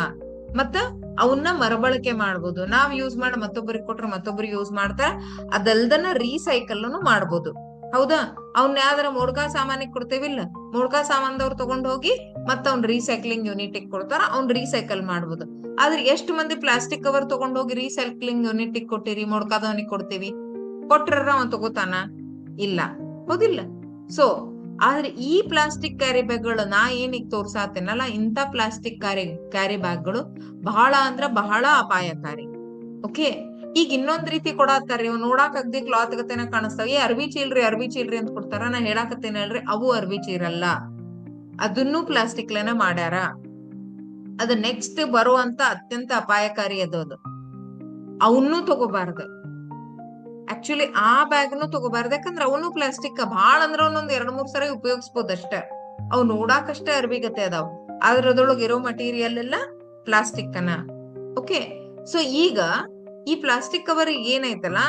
ಮತ್ತ ಅವನ್ನ ಮರುಬಳಕೆ ಮಾಡ್ಬೋದು, ನಾವ್ ಯೂಸ್ ಮಾಡಿ ಮತ್ತೊಬ್ಬರಿಗೆ ಕೊಟ್ರೆ ಮತ್ತೊಬ್ರು ಯೂಸ್ ಮಾಡ್ತಾರ. ಅದಲ್ದನ ರೀಸೈಕಲ್ ಮಾಡ್ಬೋದು, ಹೌದಾ? ಅವ್ನ ಯಾವ್ದಾರ ಮೊಡ್ಕಾ ಸಾಮಾನಿಗೆ ಕೊಡ್ತೇವಿಲ್ಲ, ಮೊಡ್ಕಾ ಸಾಮಾನ್ದವ್ರು ತಗೊಂಡ್ ಹೋಗಿ ಮತ್ತ ಅವ್ನ್ ರೀಸೈಕ್ಲಿಂಗ್ ಯೂನಿಟ್ ಕೊಡ್ತಾರ, ಅವ್ನ್ ರೀಸೈಕಲ್ ಮಾಡ್ಬೋದು. ಆದ್ರೆ ಎಷ್ಟು ಮಂದಿ ಪ್ಲಾಸ್ಟಿಕ್ ಕವರ್ ತಗೊಂಡ್ ಹೋಗಿ ರೀಸೈಕ್ಲಿಂಗ್ ಯೂನಿಟ್ ಕೊಟ್ಟಿರಿ, ಮೊಡ್ಕಾದವನಿಗೆ ಕೊಡ್ತೀವಿ, ಕೊಟ್ರ ಅವ ತಗೋತಾನ? ಇಲ್ಲ, ಹೌದಿಲ್ಲ? ಸೊ ಆದ್ರೆ ಈ ಪ್ಲಾಸ್ಟಿಕ್ ಕ್ಯಾರಿ ಬ್ಯಾಗ್ಗಳು ನಾ ಏನೀಗ ತೋರ್ಸಾತೇನಲ್ಲ, ಇಂಥ ಪ್ಲಾಸ್ಟಿಕ್ ಕ್ಯಾರಿ ಬ್ಯಾಗ್ಗಳು ಬಹಳ ಅಂದ್ರ ಬಹಳ ಅಪಾಯಕಾರಿ. ಓಕೆ, ಈಗ ಇನ್ನೊಂದ್ ರೀತಿ ಕೊಡತ್ತಾರ, ನೋಡಾಕ್ ಅಗ್ದಿ ಕ್ಲಾತ್ ಗತೆನ ಕಾಣಿಸ್ತಾವ, ಅರ್ವಿ ಚೀಲ್ರಿ ಅಂತ ಕೊಡ್ತಾರ. ನಾ ಹೇಳಾಕತ್ತೇನೆ ಹೇಳ್ರಿ, ಅವು ಅರ್ವಿ ಚೀರಲ್ಲ, ಅದನ್ನು ಪ್ಲಾಸ್ಟಿಕ್ ಲೇನ ಮಾಡ್ಯಾರ. ಅದು ನೆಕ್ಸ್ಟ್ ಬರುವಂತ ಅತ್ಯಂತ ಅಪಾಯಕಾರಿ ಅದು. ಅವನ್ನೂ ತಗೋಬಾರ್ದು, ಆಕ್ಚುಲಿ ಆ ಬ್ಯಾಗ್ನು ತಗೋಬಾರ್ದು, ಯಾಕಂದ್ರ ಅವನು ಪ್ಲಾಸ್ಟಿಕ್ ಬಹಳ ಅಂದ್ರ ಒಂದೊಂದ್ 2-3 ಸರಿ ಉಪಯೋಗಿಸಬಹುದು ಅಷ್ಟೇ. ಅವ್ ನೋಡಾಕಷ್ಟೇ ಅರ್ಬಿಗತೆ ಅದಾವ್, ಆದ್ರ ಅದ್ರೊಳಗ ಇರೋ ಮಟೀರಿಯಲ್ ಎಲ್ಲ ಪ್ಲಾಸ್ಟಿಕ್ ಅನ್ನ. ಓಕೆ, ಸೊ ಈಗ ಈ ಪ್ಲಾಸ್ಟಿಕ್ ಕವರ್ ಏನೈತಲ್ಲ,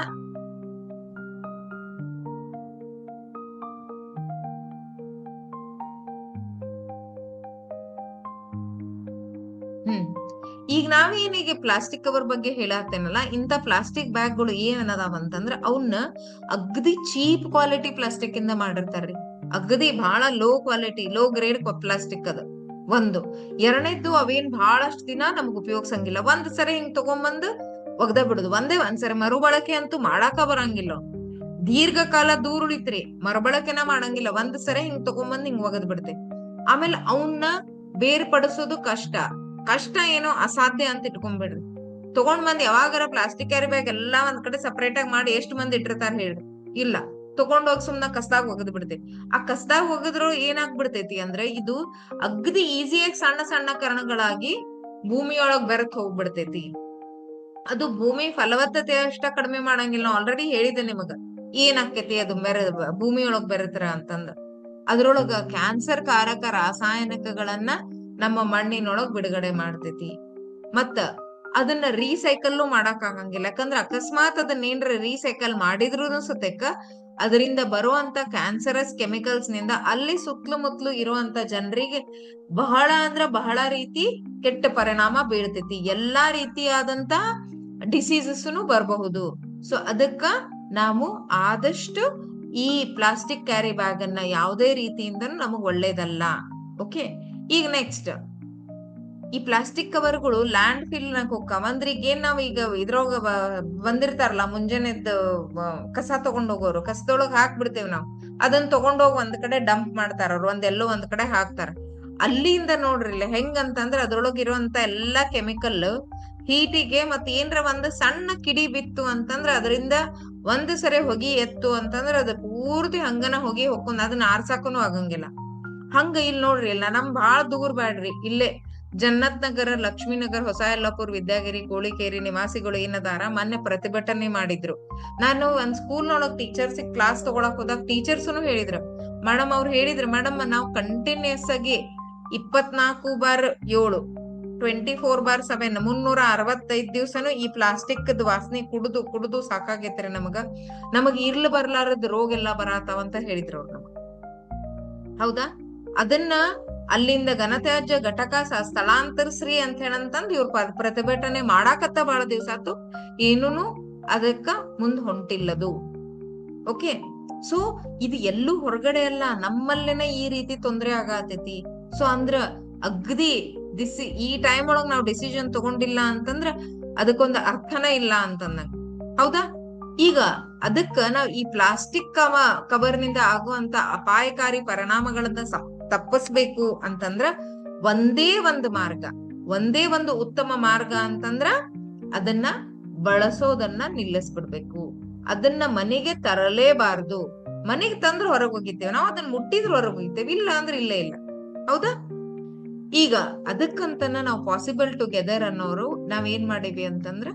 ಈಗ ನಾವೇನೀಗ ಪ್ಲಾಸ್ಟಿಕ್ ಕವರ್ ಬಗ್ಗೆ ಹೇಳತ್ತೇನಲ್ಲ, ಇಂತ ಪ್ಲಾಸ್ಟಿಕ್ ಬ್ಯಾಗ್ಗಳು ಏನದಾವ ಅಂತಂದ್ರ ಅವನ್ನ ಅಗದಿ ಚೀಪ್ ಕ್ವಾಲಿಟಿ ಪ್ಲಾಸ್ಟಿಕ್ ಇಂದ ಮಾಡಿರ್ತಾರ್ರಿ. ಅಗದಿ ಬಹಳ low quality, low grade plastic ಅದ ಒಂದು. ಎರಡನೇದ್ದು, ಅವೇನ್ ಬಹಳಷ್ಟು ದಿನ ನಮಗ್ ಉಪಯೋಗಿಸಂಗಿಲ್ಲ. ಒಂದ್ ಸರಿ ಹಿಂಗ್ ತಗೊಂಬಂದ್ ಒಗ್ದ ಬಿಡುದು, ಒಂದ್ಸರಿ ಮರುಬಳಕೆ ಅಂತೂ ಮಾಡಾಕ ಬರಂಗಿಲ್ಲ. ದೀರ್ಘಕಾಲ ದೂರ ಉಳಿತ್ರಿ, ಮರುಬಳಕೆನ ಮಾಡಂಗಿಲ್ಲ. ಒಂದ್ ಸರಿ ಹಿಂಗ್ ತಗೊಂಬಂದ್ ಹಿಂಗ್ ಒಗದ್ ಬಿಡ್ತೆ. ಆಮೇಲೆ ಅವನ್ನ ಬೇರ್ಪಡಿಸೋದು ಕಷ್ಟ ಏನೋ ಅಸಾಧ್ಯ ಅಂತ ಇಟ್ಕೊಂಡ್ಬಿಡ್ರಿ. ತಗೊಂಡ್ ಮಂದಿ ಯಾವಾಗಾರ ಪ್ಲಾಸ್ಟಿಕ್ ಕ್ಯಾರಿ ಬ್ಯಾಗ್ ಎಲ್ಲಾ ಒಂದ್ ಕಡೆ ಸಪರೇಟ್ ಆಗಿ ಮಾಡಿ ಎಷ್ಟು ಮಂದಿ ಇಟ್ಟಿರ್ತಾರ ಹೇಳ್ರಿ? ಇಲ್ಲ. ತಗೊಂಡೋಗಿ ಸುಮ್ನ ಕಸ್ದಾಗ ಒಗದ್ ಬಿಡ್ತೈತಿ. ಆ ಕಸ್ದಾಗ ಒಗದ್ರು ಏನಾಗ್ಬಿಡ್ತೈತಿ ಅಂದ್ರೆ ಇದು ಅಗ್ದಿ ಈಸಿಯಾಗಿ ಸಣ್ಣ ಸಣ್ಣ ಕಣಗಳಾಗಿ ಭೂಮಿಯೊಳಗ್ ಬೆರೆತ್ ಹೋಗ್ಬಿಡ್ತೈತಿ. ಅದು ಭೂಮಿ ಫಲವತ್ತತೆ ಅಷ್ಟ ಕಡಿಮೆ ಮಾಡಂಗಿಲ್ಲ. ಆಲ್ರೆಡಿ ಹೇಳಿದೆ ನಿಮಗ ಏನಾಕೈತಿ ಅದು ಭೂಮಿಯೊಳಗ್ ಬೆರೆತ್ರ ಅಂತಂದ. ಅದ್ರೊಳಗ ಕ್ಯಾನ್ಸರ್ ಕಾರಕ ರಾಸಾಯನಿಕಗಳನ್ನ ನಮ್ಮ ಮಣ್ಣಿನೊಳಗ್ ಬಿಡುಗಡೆ ಮಾಡ್ತೈತಿ. ಮತ್ತ ಅದನ್ನ ರೀಸೈಕಲ್ ಮಾಡಕ್ ಆಗಂಗಿಲ್ಲ. ಯಾಕಂದ್ರ ಅಕಸ್ಮಾತ್ ಅದನ್ನ ಏನ್ರ ರೀಸೈಕಲ್ ಮಾಡಿದ್ರು ಸತೇಕ ಅದರಿಂದ ಬರುವಂತ ಕ್ಯಾನ್ಸರಸ್ ಕೆಮಿಕಲ್ಸ್ ನಿಂದ ಅಲ್ಲಿ ಸುತ್ತಲೂ ಮುತ್ತಲು ಇರುವಂತ ಜನರಿಗೆ ಬಹಳ ಅಂದ್ರ ಬಹಳ ರೀತಿ ಕೆಟ್ಟ ಪರಿಣಾಮ ಬೀಳ್ತೈತಿ. ಎಲ್ಲಾ ರೀತಿಯಾದಂತ ಡಿಸೀಸಸ್ನು ಬರಬಹುದು. ಸೊ ಅದಕ್ಕ ನಾವು ಆದಷ್ಟು ಈ ಪ್ಲಾಸ್ಟಿಕ್ ಕ್ಯಾರಿ ಬ್ಯಾಗ್ ಅನ್ನ ಯಾವುದೇ ರೀತಿಯಿಂದ ನಮಗ್ ಒಳ್ಳೇದಲ್ಲ. ಓಕೆ, ಈಗ ನೆಕ್ಸ್ಟ್ ಈ ಪ್ಲಾಸ್ಟಿಕ್ ಕವರ್ಗಳು ಲ್ಯಾಂಡ್ ಫಿಲ್ ನಾಗ ಹೋಗ್ತಾವ. ಅಂದ್ರೆ ಈಗೇನ್ ನಾವ್ ಈಗ ಇದ್ರೊಳಗ ಬಂದಿರ್ತಾರಲ್ಲ ಮುಂಜಾನೆದ್ದು ಕಸ ತಗೊಂಡ್ ಹೋಗೋರು, ಕಸದೊಳಗ್ ಹಾಕ್ಬಿಡ್ತೇವ್ ನಾವ್. ಅದನ್ನ ತಗೊಂಡೋಗಿ ಒಂದ್ ಕಡೆ ಡಂಪ್ ಮಾಡ್ತಾರ ಅವ್ರು, ಎಲ್ಲೋ ಒಂದ್ ಕಡೆ ಹಾಕ್ತಾರ. ಅಲ್ಲಿಂದ ನೋಡ್ರಿ ಹೆಂಗಂತಂದ್ರ ಅದ್ರೊಳಗ ಇರುವಂತ ಎಲ್ಲಾ ಕೆಮಿಕಲ್ ಹೀಟಿಗೆ ಮತ್ ಏನ್ರ ಒಂದ್ ಸಣ್ಣ ಕಿಡಿ ಬಿತ್ತು ಅಂತಂದ್ರ ಅದರಿಂದ ಒಂದ್ ಸರಿ ಹೊಗಿ ಎತ್ತು ಅಂತಂದ್ರ ಅದ್ ಪೂರ್ತಿ ಹಂಗನ ಹೊಗಿ ಹೊಕ್ಕೊಂಡ್ ಅದನ್ನ ಆರ್ಸಾಕನು ಆಗಂಗಿಲ್ಲ. ಹಂಗ ಇಲ್ಲಿ ನೋಡ್ರಿ, ಇಲ್ಲ ನಮ್ ಬಾಳ ದೂರ ಬ್ಯಾಡ್ರಿ, ಇಲ್ಲೇ ಜನ್ನತ್ ನಗರ, ಲಕ್ಷ್ಮೀನಗರ್, ಹೊಸ ಯಲ್ಲಾಪುರ್, ವಿದ್ಯಾಗಿರಿ, ಕೋಳಿಕೇರಿ ನಿವಾಸಿಗಳು ಏನದಾರ ಮೊನ್ನೆ ಪ್ರತಿಭಟನೆ ಮಾಡಿದ್ರು. ನಾನು ಒಂದ್ ಸ್ಕೂಲ್ನೊಳಗ್ ಟೀಚರ್ಸ್ ಕ್ಲಾಸ್ ತಗೊಳಕ್ ಹೋದಾಗ ಟೀಚರ್ಸ್ನು ಹೇಳಿದ್ರು, ಮೇಡಮ್ ಅವ್ರು ಹೇಳಿದ್ರು, ಮೇಡಮ್ ನಾವು ಕಂಟಿನ್ಯೂಸ್ ಆಗಿ 24/7 24/7 365 ದಿವ್ಸನು ಈ ಪ್ಲಾಸ್ಟಿಕ್ ವಾಸನೆ ಕುಡ್ದು ಕುಡ್ದು ಸಾಕಾಗೈತ್ರಿ ನಮಗ್ ಇರ್ಲ್ ಬರ್ಲಾರದ್ ರೋಗ ಎಲ್ಲಾ ಬರತಾವಂತ ಹೇಳಿದ್ರು ಅವ್ರು ನಮಗ್. ಹೌದಾ? ಅದನ್ನ ಅಲ್ಲಿಂದ ಘನತ್ಯಾಜ್ಯ ಘಟಕ ಸ್ಥಳಾಂತರಿಸ್ರಿ ಅಂತ ಹೇಳಂತಂದ್ ಇವ್ರ ಪ್ರತಿಭಟನೆ ಮಾಡಾಕತ್ತ ಬಾಳ ದಿವ್ಸ ಆತು, ಏನೂನು ಅದಕ್ಕ ಮುಂದ್ ಹೊಂಟಿಲ್ಲದು. ಓಕೆ, ಸೊ ಇದು ಎಲ್ಲೂ ಹೊರಗಡೆ ಅಲ್ಲ, ನಮ್ಮಲ್ಲೇನ ಈ ರೀತಿ ತೊಂದ್ರೆ ಆಗತೈತಿ. ಸೊ ಅಂದ್ರ ಅಗ್ದಿ ಈ ಟೈಮ್ ಒಳಗ್ ನಾವ್ ಡಿಸಿಷನ್ ತಗೊಂಡಿಲ್ಲ ಅಂತಂದ್ರ ಅದಕ್ಕೊಂದ್ ಅರ್ಥನ ಇಲ್ಲ ಅಂತಂದಂಗ. ಹೌದಾ? ಈಗ ಅದಕ್ಕ ನಾವ್ ಈ ಪ್ಲಾಸ್ಟಿಕ್ ಕವರ್ ನಿಂದ ಆಗುವಂತ ಅಪಾಯಕಾರಿ ಪರಿಣಾಮಗಳನ್ನ ತಪ್ಪಿಸ್ಬೇಕು ಅಂತಂದ್ರ ಒಂದೇ ಒಂದು ಉತ್ತಮ ಮಾರ್ಗ ಅಂತಂದ್ರ ಅದನ್ನ ಬಳಸೋದನ್ನ ನಿಲ್ಲಿಸ್ಬಿಡ್ಬೇಕು. ಅದನ್ನ ಮನೆಗೆ ತರಲೇಬಾರ್ದು. ಮನೆಗೆ ತಂದ್ರ ಹೊರಗ್ ಹೋಗಿತ್ತೇವೆ ನಾವು, ಅದನ್ನ ಮುಟ್ಟಿದ್ರ ಹೊರಗ್ ಹೋಗಿತ್ತೇವೆ, ಇಲ್ಲ ಅಂದ್ರೆ ಇಲ್ಲೇ ಇಲ್ಲ. ಹೌದಾ? ಈಗ ಅದಕ್ಕಂತನ ನಾವು ಪಾಸಿಬಲ್ ಟುಗೆದರ್ ಅನ್ನೋರು ನಾವ್ ಏನ್ ಮಾಡೀವಿ ಅಂತಂದ್ರ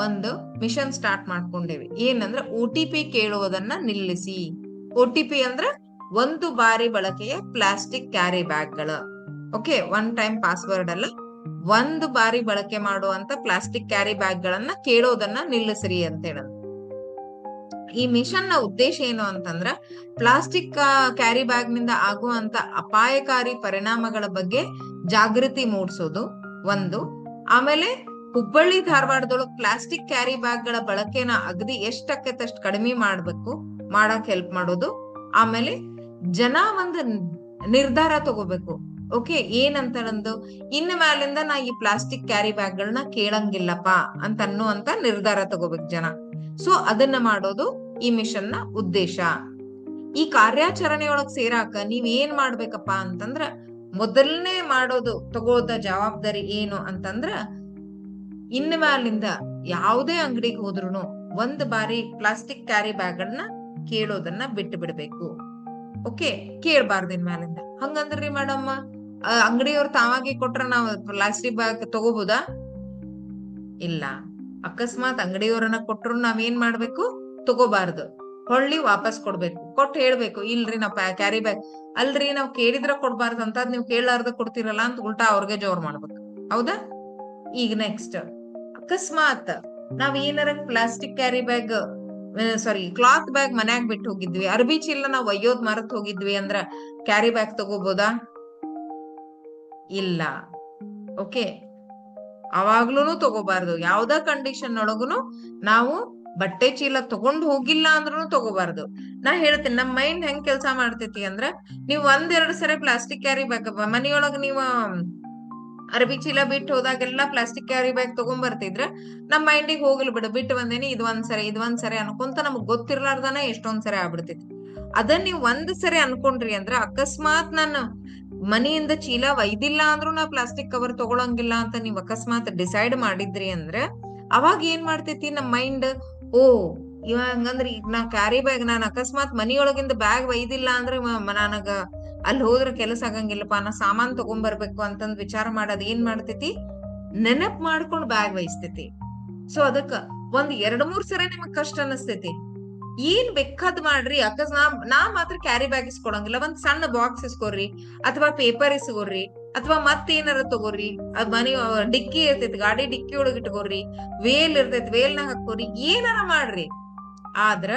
ಒಂದು ಮಿಷನ್ ಸ್ಟಾರ್ಟ್ ಮಾಡ್ಕೊಂಡೇವಿ. ಏನಂದ್ರ OTP ಕೇಳುವುದನ್ನ ನಿಲ್ಲಿಸಿ. OTP ಅಂದ್ರ ಒಂದು ಬಾರಿ ಬಳಕೆಯ ಪ್ಲಾಸ್ಟಿಕ್ ಕ್ಯಾರಿ ಬ್ಯಾಗ್ಗಳ. ಓಕೆ, ಒನ್ ಟೈಮ್ ಪಾಸ್ವರ್ಡ್ ಅಲ್ಲ, ಒಂದು ಬಾರಿ ಬಳಕೆ ಮಾಡುವಂತ ಪ್ಲಾಸ್ಟಿಕ್ ಕ್ಯಾರಿ ಬ್ಯಾಗ್ಗಳನ್ನ ಕೇಳೋದನ್ನ ನಿಲ್ಲಿಸ್ರಿ ಅಂತ ಹೇಳೋದು. ಈ ಮಿಷನ್ ನ ಉದ್ದೇಶ ಏನು ಅಂತಂದ್ರ ಪ್ಲಾಸ್ಟಿಕ್ ಕ್ಯಾರಿ ಬ್ಯಾಗ್ ನಿಂದ ಆಗುವಂತ ಅಪಾಯಕಾರಿ ಪರಿಣಾಮಗಳ ಬಗ್ಗೆ ಜಾಗೃತಿ ಮೂಡಿಸೋದು ಒಂದು. ಆಮೇಲೆ ಹುಬ್ಬಳ್ಳಿ ಧಾರವಾಡದೊಳಗ್ ಪ್ಲಾಸ್ಟಿಕ್ ಕ್ಯಾರಿ ಬ್ಯಾಗ್ ಗಳ ಬಳಕೆನ ಅಗದಿ ಎಷ್ಟಾಕೈತಷ್ಟು ಕಡಿಮೆ ಮಾಡಕ್ ಹೆಲ್ಪ್ ಮಾಡೋದು. ಆಮೇಲೆ ಜನ ಒಂದು ನಿರ್ಧಾರ ತಗೋಬೇಕು. ಓಕೆ, ಏನಂತ ಇನ್ನ ಮ್ಯಾಲಿಂದ ನಾ ಈ ಪ್ಲಾಸ್ಟಿಕ್ ಕ್ಯಾರಿ ಬ್ಯಾಗ್ ಗಳನ್ನ ಕೇಳಂಗಿಲ್ಲಪ್ಪ ಅಂತ ಅನ್ನುವಂತ ನಿರ್ಧಾರ ತಗೋಬೇಕು ಜನ. ಸೊ ಅದನ್ನ ಮಾಡೋದು ಈ ಮಿಷನ್ ನ ಉದ್ದೇಶ. ಈ ಕಾರ್ಯಾಚರಣೆಯೊಳಗ್ ಸೇರಾಕ ನೀವ್ ಏನ್ ಮಾಡ್ಬೇಕಪ್ಪ ಅಂತಂದ್ರ ಮೊದಲನೇ ತಗೋದ ಜವಾಬ್ದಾರಿ ಏನು ಅಂತಂದ್ರ ಇನ್ನ ಮ್ಯಾಲಿಂದ ಯಾವುದೇ ಅಂಗಡಿಗೆ ಹೋದ್ರುನು ಒಂದ್ ಬಾರಿ ಪ್ಲಾಸ್ಟಿಕ್ ಕ್ಯಾರಿ ಬ್ಯಾಗ್ ಅನ್ನ ಕೇಳೋದನ್ನ ಬಿಟ್ಟು ಬಿಡ್ಬೇಕು. ಓಕೆ, ಕೇಳ್ಬಾರ್ದು ಇನ್ ಮ್ಯಾಲಿಂದ. ಹಂಗಂದ್ರಿ ಮೇಡಮ್ ಅಂಗಡಿಯವ್ರು ತಾವಾಗಿ ಕೊಟ್ರ ನಾವ್ ಪ್ಲಾಸ್ಟಿಕ್ ಬ್ಯಾಗ್ ತಗೋಬಹುದಾ? ಇಲ್ಲ. ಅಕಸ್ಮಾತ್ ಅಂಗಡಿಯವ್ರನ್ನ ಕೊಟ್ರು ನಾವೇನ್ ಮಾಡ್ಬೇಕು? ತಗೋಬಾರ್ದು, ಹೊಳ್ಳಿ ವಾಪಸ್ ಕೊಡ್ಬೇಕು. ಕೊಟ್ಟು ಹೇಳ್ಬೇಕು, ಇಲ್ರಿ ನಾವ್ ಕ್ಯಾರಿ ಬ್ಯಾಗ್ ಅಲ್ರಿ ನಾವ್ ಕೇಳಿದ್ರ ಕೊಡ್ಬಾರ್ದು ಅಂತ ನೀವ್ ಕೇಳಾರ್ದ ಕೊಡ್ತಿರಲ್ಲ ಅಂತ ಉಲ್ಟಾ ಅವ್ರಿಗೆ ಜೋರ್ ಮಾಡ್ಬೇಕು. ಹೌದಾ? ಈಗ ನೆಕ್ಸ್ಟ್, ಅಕಸ್ಮಾತ್ ನಾವ್ ಏನಾರ plastic carry bag cloth bag ಮನ್ಯಾಗ ಬಿಟ್ಟು ಹೋಗಿದ್ವಿ, ಅರ್ಬಿ ಚೀಲ ನಾವ್ ಒಯ್ಯೋದ್ ಮರತ್ ಹೋಗಿದ್ವಿ ಅಂದ್ರ ಕ್ಯಾರಿ ಬ್ಯಾಗ್ ತಗೋಬೋದಾ? ಇಲ್ಲ. ಓಕೆ, ಅವಾಗ್ಲೂನು ತಗೋಬಾರ್ದು. ಯಾವ್ದ ಕಂಡೀಷನ್ ಒಳಗುನು ನಾವು ಬಟ್ಟೆ ಚೀಲ ತಗೊಂಡ್ ಹೋಗಿಲ್ಲ ಅಂದ್ರೂ ತಗೋಬಾರ್ದು. ನಾ ಹೇಳ್ತೇನೆ ನಮ್ ಮೈಂಡ್ ಹೆಂಗ್ ಕೆಲ್ಸ ಮಾಡ್ತೈತಿ ಅಂದ್ರ, ನೀವ್ 1-2 ಸರಿ ಪ್ಲಾಸ್ಟಿಕ್ ಕ್ಯಾರಿ ಬ್ಯಾಗ್ ಮನಿಯೊಳಗ್ ನೀವ್ ಅರ್ಬಿ ಚೀಲ ಬಿಟ್ಟು ಹೋದಾಗೆಲ್ಲಾ ಪ್ಲಾಸ್ಟಿಕ್ ಕ್ಯಾರಿ ಬ್ಯಾಗ್ ತಗೊಂಡ್ ಬರ್ತಿದ್ರ ನಮ್ ಮೈಂಡಿಗೆ ಹೋಗ್ಲಿ ಬಿಡು, ಬಿಟ್ಟು ಬಂದೇನಿ, ಇದು ಒಂದ್ ಸರಿ ಅನ್ಕೊಂತ ನಮಗ್ ಗೊತ್ತಿರ್ಲಾರ್ದಾನ ಎಷ್ಟೊಂದ್ ಸರಿ ಆಗ್ಬಿಡ್ತೈತಿ. ಅದನ್ ನೀವ್ ಒಂದ್ ಸರಿ ಅನ್ಕೊಂಡ್ರಿ ಅಂದ್ರ ಅಕಸ್ಮಾತ್ ನಾನು ಮನೆಯಿಂದ ಚೀಲ ಒಯ್ದಿಲ್ಲ ಅಂದ್ರೂ ನಾ ಪ್ಲಾಸ್ಟಿಕ್ ಕವರ್ ತಗೊಳಂಗಿಲ್ಲ ಅಂತ ನೀವ್ ಅಕಸ್ಮಾತ್ ಡಿಸೈಡ್ ಮಾಡಿದ್ರಿ ಅಂದ್ರೆ ಅವಾಗ ಏನ್ ಮಾಡ್ತೈತಿ ನಮ್ ಮೈಂಡ್, ಓ ಇವ ಹಂಗಂದ್ರ ಈಗ ನಾ ಕ್ಯಾರಿ ಬ್ಯಾಗ್ ನಾನ್ ಅಕಸ್ಮಾತ್ ಮನಿಯೊಳಗಿಂದ ಬ್ಯಾಗ್ ಒಯ್ದಿಲ್ಲ ಅಂದ್ರೆ ನನಗ ಅಲ್ಲಿ ಹೋದ್ರ ಕೆಲಸ ಆಗಂಗಿಲ್ಲಪ್ಪ, ನಾ ಸಾಮಾನ್ ತಗೊಂಡ್ಬರ್ಬೇಕು ಅಂತಂದ್ ವಿಚಾರ ಮಾಡೋದ್ ಏನ್ ಮಾಡ್ತೈತಿ, ನೆನಪ್ ಮಾಡ್ಕೊಂಡ್ ಬ್ಯಾಗ್ ವಹಿಸ್ತೈತಿ. ಸೊ ಅದಕ್ಕ ಒಂದ್ 2-3 ಸರಿ ನಿಮಗ್ ಕಷ್ಟ ಅನಸ್ತೈತಿ, ಏನ್ ಬೇಕಾದ್ ಮಾಡ್ರಿ, ನಾ ಮಾತ್ರ ಕ್ಯಾರಿ ಬ್ಯಾಗ್ ಇಸ್ಕೊಳಂಗಿಲ್ಲ, ಒಂದ್ ಸಣ್ಣ ಬಾಕ್ಸ್ ಇಸ್ಕೊರ್ರಿ, ಅಥವಾ ಪೇಪರ್ ಇಸ್ಕೊರ್ರಿ, ಅಥವಾ ಮತ್ತೇನಾರ ತಗೋರಿ, ಅದ್ ಮನಿ ಡಿಕ್ಕಿ ಇರ್ತೈತಿ, ಗಾಡಿ ಡಿಕ್ಕಿ ಒಳಗ್ ಇಟ್ಕೋರಿ, ವೇಲ್ ಇರ್ತೈತಿ, ವೇಲ್ನಾಗ ಹಾಕೋರಿ, ಏನಾರ ಮಾಡ್ರಿ, ಆದ್ರ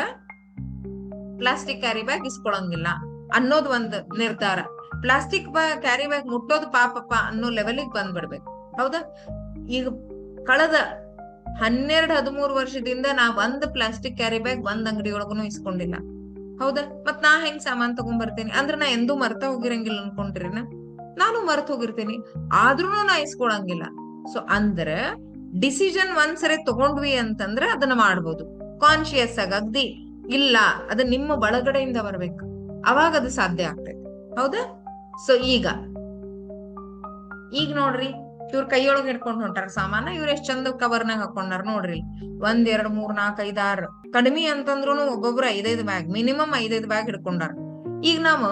ಪ್ಲಾಸ್ಟಿಕ್ ಕ್ಯಾರಿ ಬ್ಯಾಗ್ ಇಸ್ಕೊಳಂಗಿಲ್ಲ ಅನ್ನೋದ್ ಒಂದ್ ನಿರ್ಧಾರ. ಪ್ಲಾಸ್ಟಿಕ್ ಕ್ಯಾರಿ ಬ್ಯಾಗ್ ಮುಟ್ಟೋದು ಪಾಪಪ್ಪ ಅನ್ನೋ ಲೆವೆಲಿಗೆ ಬಂದ್ಬಿಡ್ಬೇಕು. ಹೌದಾ? ಈಗ ಕಳೆದ 12-13 ವರ್ಷದಿಂದ ನಾ ಒಂದ್ ಪ್ಲಾಸ್ಟಿಕ್ ಕ್ಯಾರಿ ಬ್ಯಾಗ್ ಒಂದ್ ಅಂಗಡಿ ಒಳಗನು ಇಸ್ಕೊಂಡಿಲ್ಲ. ಹೌದಾ? ಮತ್ ನಾ ಹೆಂಗ್ ಸಾಮಾನ್ ತಗೊಂಡ್ ಬರ್ತೀನಿ ಅಂದ್ರ ನಾ ಎಂದೂ ಮರ್ತ ಹೋಗಿರಂಗಿಲ್ಲ ಅನ್ಕೊಂಡ್ರಿನ? ನಾನು ಮರ್ತ್ ಹೋಗಿರ್ತೀನಿ, ಆದ್ರೂನು ನಾ ಇಸ್ಕೊಳಂಗಿಲ್ಲ. ಸೊ ಅಂದ್ರ ಡಿಸಿಷನ್ ಒಂದ್ಸರಿ ತಗೊಂಡ್ವಿ ಅಂತಂದ್ರ ಅದನ್ನ ಮಾಡ್ಬೋದು ಕಾನ್ಶಿಯಸ್ ಆಗಿ. ಅಗ್ದಿ ಇಲ್ಲ, ಅದು ನಿಮ್ಮ ಒಳಗಡೆಯಿಂದ ಬರ್ಬೇಕು, ಅವಾಗ ಅದು ಸಾಧ್ಯ ಆಗ್ತೈತಿ. ಹೌದಾ? ಸೊ ಈಗ ನೋಡ್ರಿ, ಇವ್ರ ಕೈಯೊಳಗ್ ಹಿಡ್ಕೊಂಡ್ ಹೊಂಟಾರ ಸಾಮಾನ, ಇವ್ರ ಎಷ್ಟ್ ಚಂದ ಕವರ್ನಾಗ ಹಾಕೊಂಡಾರ ನೋಡ್ರಿ. 1 2 3 4 5 6 ಕಡಿಮೆ ಅಂತಂದ್ರುನು ಒಬ್ಬೊಬ್ರು 5-5 ಬ್ಯಾಗ್, ಮಿನಿಮಮ್ 5-5 ಬ್ಯಾಗ್ ಹಿಡ್ಕೊಂಡಾರ. ಈಗ ನಾವು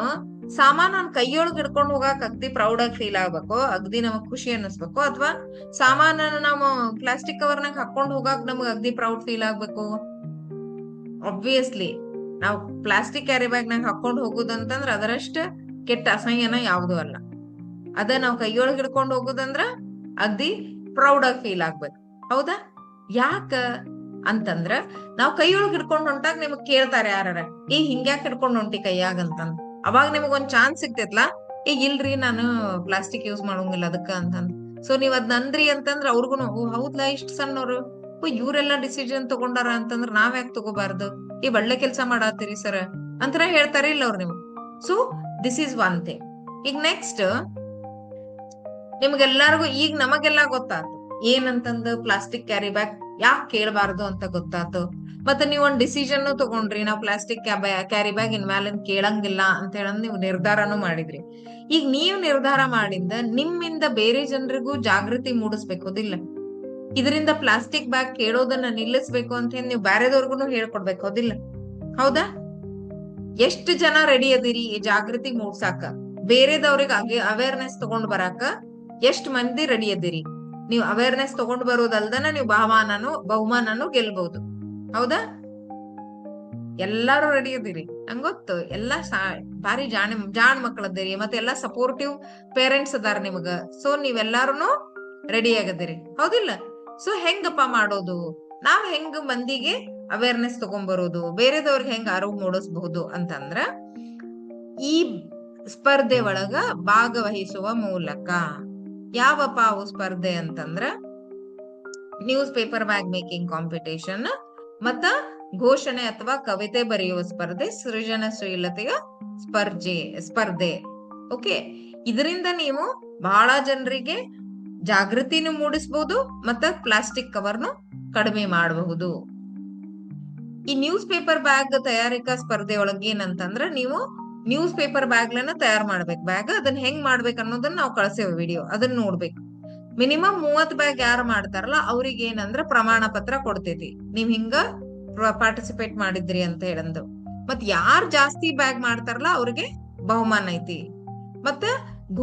ಸಾಮಾನ್ ಕೈಯೊಳಗ್ ಹಿಡ್ಕೊಂಡ್ ಹೋಗಾಕ್ ಅಗ್ದಿ ಪ್ರೌಡ್ ಆಗಿ ಫೀಲ್ ಆಗ್ಬೇಕು, ಅಗ್ದಿ ನಮಗ್ ಖುಷಿ ಅನ್ನಿಸ್ಬೇಕು, ಅಥವಾ ಸಾಮಾನನ್ನ ನಾವು ಪ್ಲಾಸ್ಟಿಕ್ ಕವರ್ನಾಗ ಹಾಕೊಂಡ್ ಹೋಗಾಕ್ ನಮಗ್ ಅಗ್ದಿ ಪ್ರೌಡ್ ಫೀಲ್ ಆಗ್ಬೇಕು? ಆಬ್ವಿಯಸ್ಲಿ ನಾವು ಪ್ಲಾಸ್ಟಿಕ್ ಕ್ಯಾರಿ ಬ್ಯಾಗ್ ನಾಗ ಹಾಕೊಂಡ್ ಹೋಗುದಂತಂದ್ರ ಅದರಷ್ಟ ಕೆಟ್ಟ ಅಸಹ್ಯನ ಯಾವ್ದು ಅಲ್ಲ. ಅದ ನಾವ್ ಕೈಯೊಳಗ್ ಹಿಡ್ಕೊಂಡ್ ಹೋಗುದಂದ್ರ ಅಗ್ದಿ ಪ್ರೌಡ್ ಆಗಿ ಫೀಲ್ ಆಗ್ಬೇಕು. ಹೌದಾ? ಯಾಕ ಅಂತಂದ್ರ ನಾವ್ ಕೈಯೊಳಗ್ ಹಿಡ್ಕೊಂಡ್ ಹೊಂಟಾಗ ನಿಮಗ್ ಕೇಳ್ತಾರೆ ಯಾರ, ಈ ಹಿಂಗ್ಯಾಕ್ ಹಿಡ್ಕೊಂಡ್ ಹೊಂಟಿ ಕೈಯಾಗ ಅಂತಂದ್, ಅವಾಗ ನಿಮಗ್ ಒಂದ್ ಚಾನ್ಸ್ ಸಿಗ್ತೈತ್ಲಾ, ಈಗ ಇಲ್ರಿ ನಾನು ಪ್ಲಾಸ್ಟಿಕ್ ಯೂಸ್ ಮಾಡೋಂಗಿಲ್ಲ ಅದಕ್ಕ ಅಂತಂದ್. ಸೊ ನೀವ್ ಅದ್ ನಂದ್ರಿ ಅಂತಂದ್ರ ಅವ್ರಿಗುನು ಓ ಹೌದ್ಲಾ, ಇಷ್ಟ ಸಣ್ಣವ್ರು, ಇವ್ರೆಲ್ಲಾ ಡಿಸಿಷನ್ ತಗೊಂಡಾರ ಅಂತಂದ್ರ ನಾವ್ ಯಾಕೆ ತಗೋಬಾರ್ದು, ಈ ಒಳ್ಳೆ ಕೆಲ್ಸ ಮಾಡಾತಿರಿ ಸರ್ ಅಂತರ ಹೇಳ್ತಾರೆ ಇಲ್ಲ ಅವ್ರು ನಿಮ್ಗೆ. So this is one thing. ಈಗ ನೆಕ್ಸ್ಟ್ ನಿಮ್ಗೆಲ್ಲಾರ್ಗು ಈಗ ನಮಗೆಲ್ಲಾ ಗೊತ್ತಾತು ಏನಂತಂದ ಪ್ಲಾಸ್ಟಿಕ್ ಕ್ಯಾರಿ ಬ್ಯಾಗ್ ಯಾಕೆ ಕೇಳಬಾರ್ದು ಅಂತ ಗೊತ್ತಾತು. ಮತ್ತೆ ನೀವ್ ಒಂದ್ ಡಿಸಿಷನ್ ತಗೊಂಡ್ರಿ, ನಾವ್ ಪ್ಲಾಸ್ಟಿಕ್ ಕ್ಯಾರಿ ಬ್ಯಾಗ್ ಇನ್ಮ್ಯಾಲಿಂದ ಕೇಳಂಗಿಲ್ಲ ಅಂತ ಹೇಳಂದ್ ನೀವು ನಿರ್ಧಾರನು ಮಾಡಿದ್ರಿ. ಈಗ ನೀವ್ ನಿರ್ಧಾರ ಮಾಡಿಂದ ನಿಮ್ಮಿಂದ ಬೇರೆ ಜನರಿಗೂ ಜಾಗೃತಿ ಮೂಡಿಸ್ಬೇಕೋದಿಲ್ಲ, ಇದರಿಂದ ಪ್ಲಾಸ್ಟಿಕ್ ಬ್ಯಾಗ್ ಕೇಳೋದನ್ನ ನಿಲ್ಲಿಸ್ಬೇಕು ಅಂತ ಹೇಳಿ ನೀವು ಬ್ಯಾರೆದವ್ರಿಗೂ ಹೇಳ್ಕೊಡ್ಬೇಕು, ಹೌದಿಲ್ಲ? ಹೌದಾ? ಎಷ್ಟು ಜನ ರೆಡಿ ಅದಿರಿ ಈ ಜಾಗೃತಿ ಮೂಡ್ಸಾಕ, ಬೇರೆದವ್ರಿಗೆ ಅವೇರ್ನೆಸ್ ತಗೊಂಡ್ ಬರಾಕ ಎಷ್ಟ್ ಮಂದಿ ರೆಡಿ ಅದಿರಿ? ನೀವು ಅವೇರ್ನೆಸ್ ತಗೊಂಡ್ ಬರೋದಲ್ದನ ನೀವು ಬಹುಮಾನನು ಗೆಲ್ಬಹುದು. ಹೌದಾ? ಎಲ್ಲಾರು ರೆಡಿ ಅದಿರಿ, ನಂಗೊತ್ತು. ಎಲ್ಲಾ ಭಾರಿ ಜಾಣ್ ಮಕ್ಳದಿರಿ, ಮತ್ತೆ ಎಲ್ಲಾ ಸಪೋರ್ಟಿವ್ ಪೇರೆಂಟ್ಸ್ ಅದಾರ ನಿಮ್ಗ. ಸೊ ನೀವೆಲ್ಲಾರುನು ರೆಡಿ ಆಗದಿರಿ, ಹೌದಿಲ್ಲ? ಸೊ ಹೆಂಗಪ್ಪ ಮಾಡೋದು, ನಾವ್ ಹೆಂಗ್ ಮಂದಿಗೆ ಅವೇರ್ನೆಸ್ ತಗೊಂಡ್ಬರೋದು, ಬೇರೆದವ್ರಿಗೆ ಹೆಂಗ್ ಅರಿವು ಮೂಡಿಸಬಹುದು ಅಂತಂದ್ರ, ಈ ಸ್ಪರ್ಧೆ ಒಳಗ ಭಾಗವಹಿಸುವ ಮೂಲಕ. ಯಾವಪ್ಪ ಅವು ಸ್ಪರ್ಧೆ ಅಂತಂದ್ರ, news paper bag making competition, ಮತ್ತ ಘೋಷಣೆ ಅಥವಾ ಕವಿತೆ ಬರೆಯುವ ಸ್ಪರ್ಧೆ, ಸೃಜನಶೀಲತೆಯ ಸ್ಪರ್ಧೆ. ಓಕೆ, ಇದರಿಂದ ನೀವು ಬಹಳ ಜನರಿಗೆ ಜಾಗೃತಿನೂ ಮೂಡಿಸಬಹುದು, ಮತ್ತ ಪ್ಲಾಸ್ಟಿಕ್ ಕವರ್ನು ಕಡಿಮೆ ಮಾಡಬಹುದು. ಈ ನ್ಯೂಸ್ ಪೇಪರ್ ಬ್ಯಾಗ್ ತಯಾರಿಕಾ ಸ್ಪರ್ಧೆ ಒಳಗೆ ಏನಂತಂದ್ರ, ನೀವು ನ್ಯೂಸ್ ಪೇಪರ್ ಬ್ಯಾಗ್ಲನ್ನ ತಯಾರು ಮಾಡ್ಬೇಕು. ಬ್ಯಾಗ್ ಅದನ್ನ ಹೆಂಗ್ ಮಾಡ್ಬೇಕು ಅನ್ನೋದನ್ನ ನಾವು ಕಳ್ಸೇವೆ ವಿಡಿಯೋ, ಅದನ್ನ ನೋಡ್ಬೇಕು. ಮಿನಿಮಮ್ 30 ಬ್ಯಾಗ್ ಯಾರು ಮಾಡ್ತಾರಲ್ಲ ಅವ್ರಿಗೆ ಏನಂದ್ರ ಪ್ರಮಾಣ ಪತ್ರ ಕೊಡ್ತೈತಿ, ನೀವ್ ಹಿಂಗ ಪಾರ್ಟಿಸಿಪೇಟ್ ಮಾಡಿದ್ರಿ ಅಂತ ಹೇಳಂದು. ಮತ್ ಯಾರ್ ಜಾಸ್ತಿ ಬ್ಯಾಗ್ ಮಾಡ್ತಾರಲ್ಲ ಅವ್ರಿಗೆ ಬಹುಮಾನ ಐತಿ. ಮತ್ತ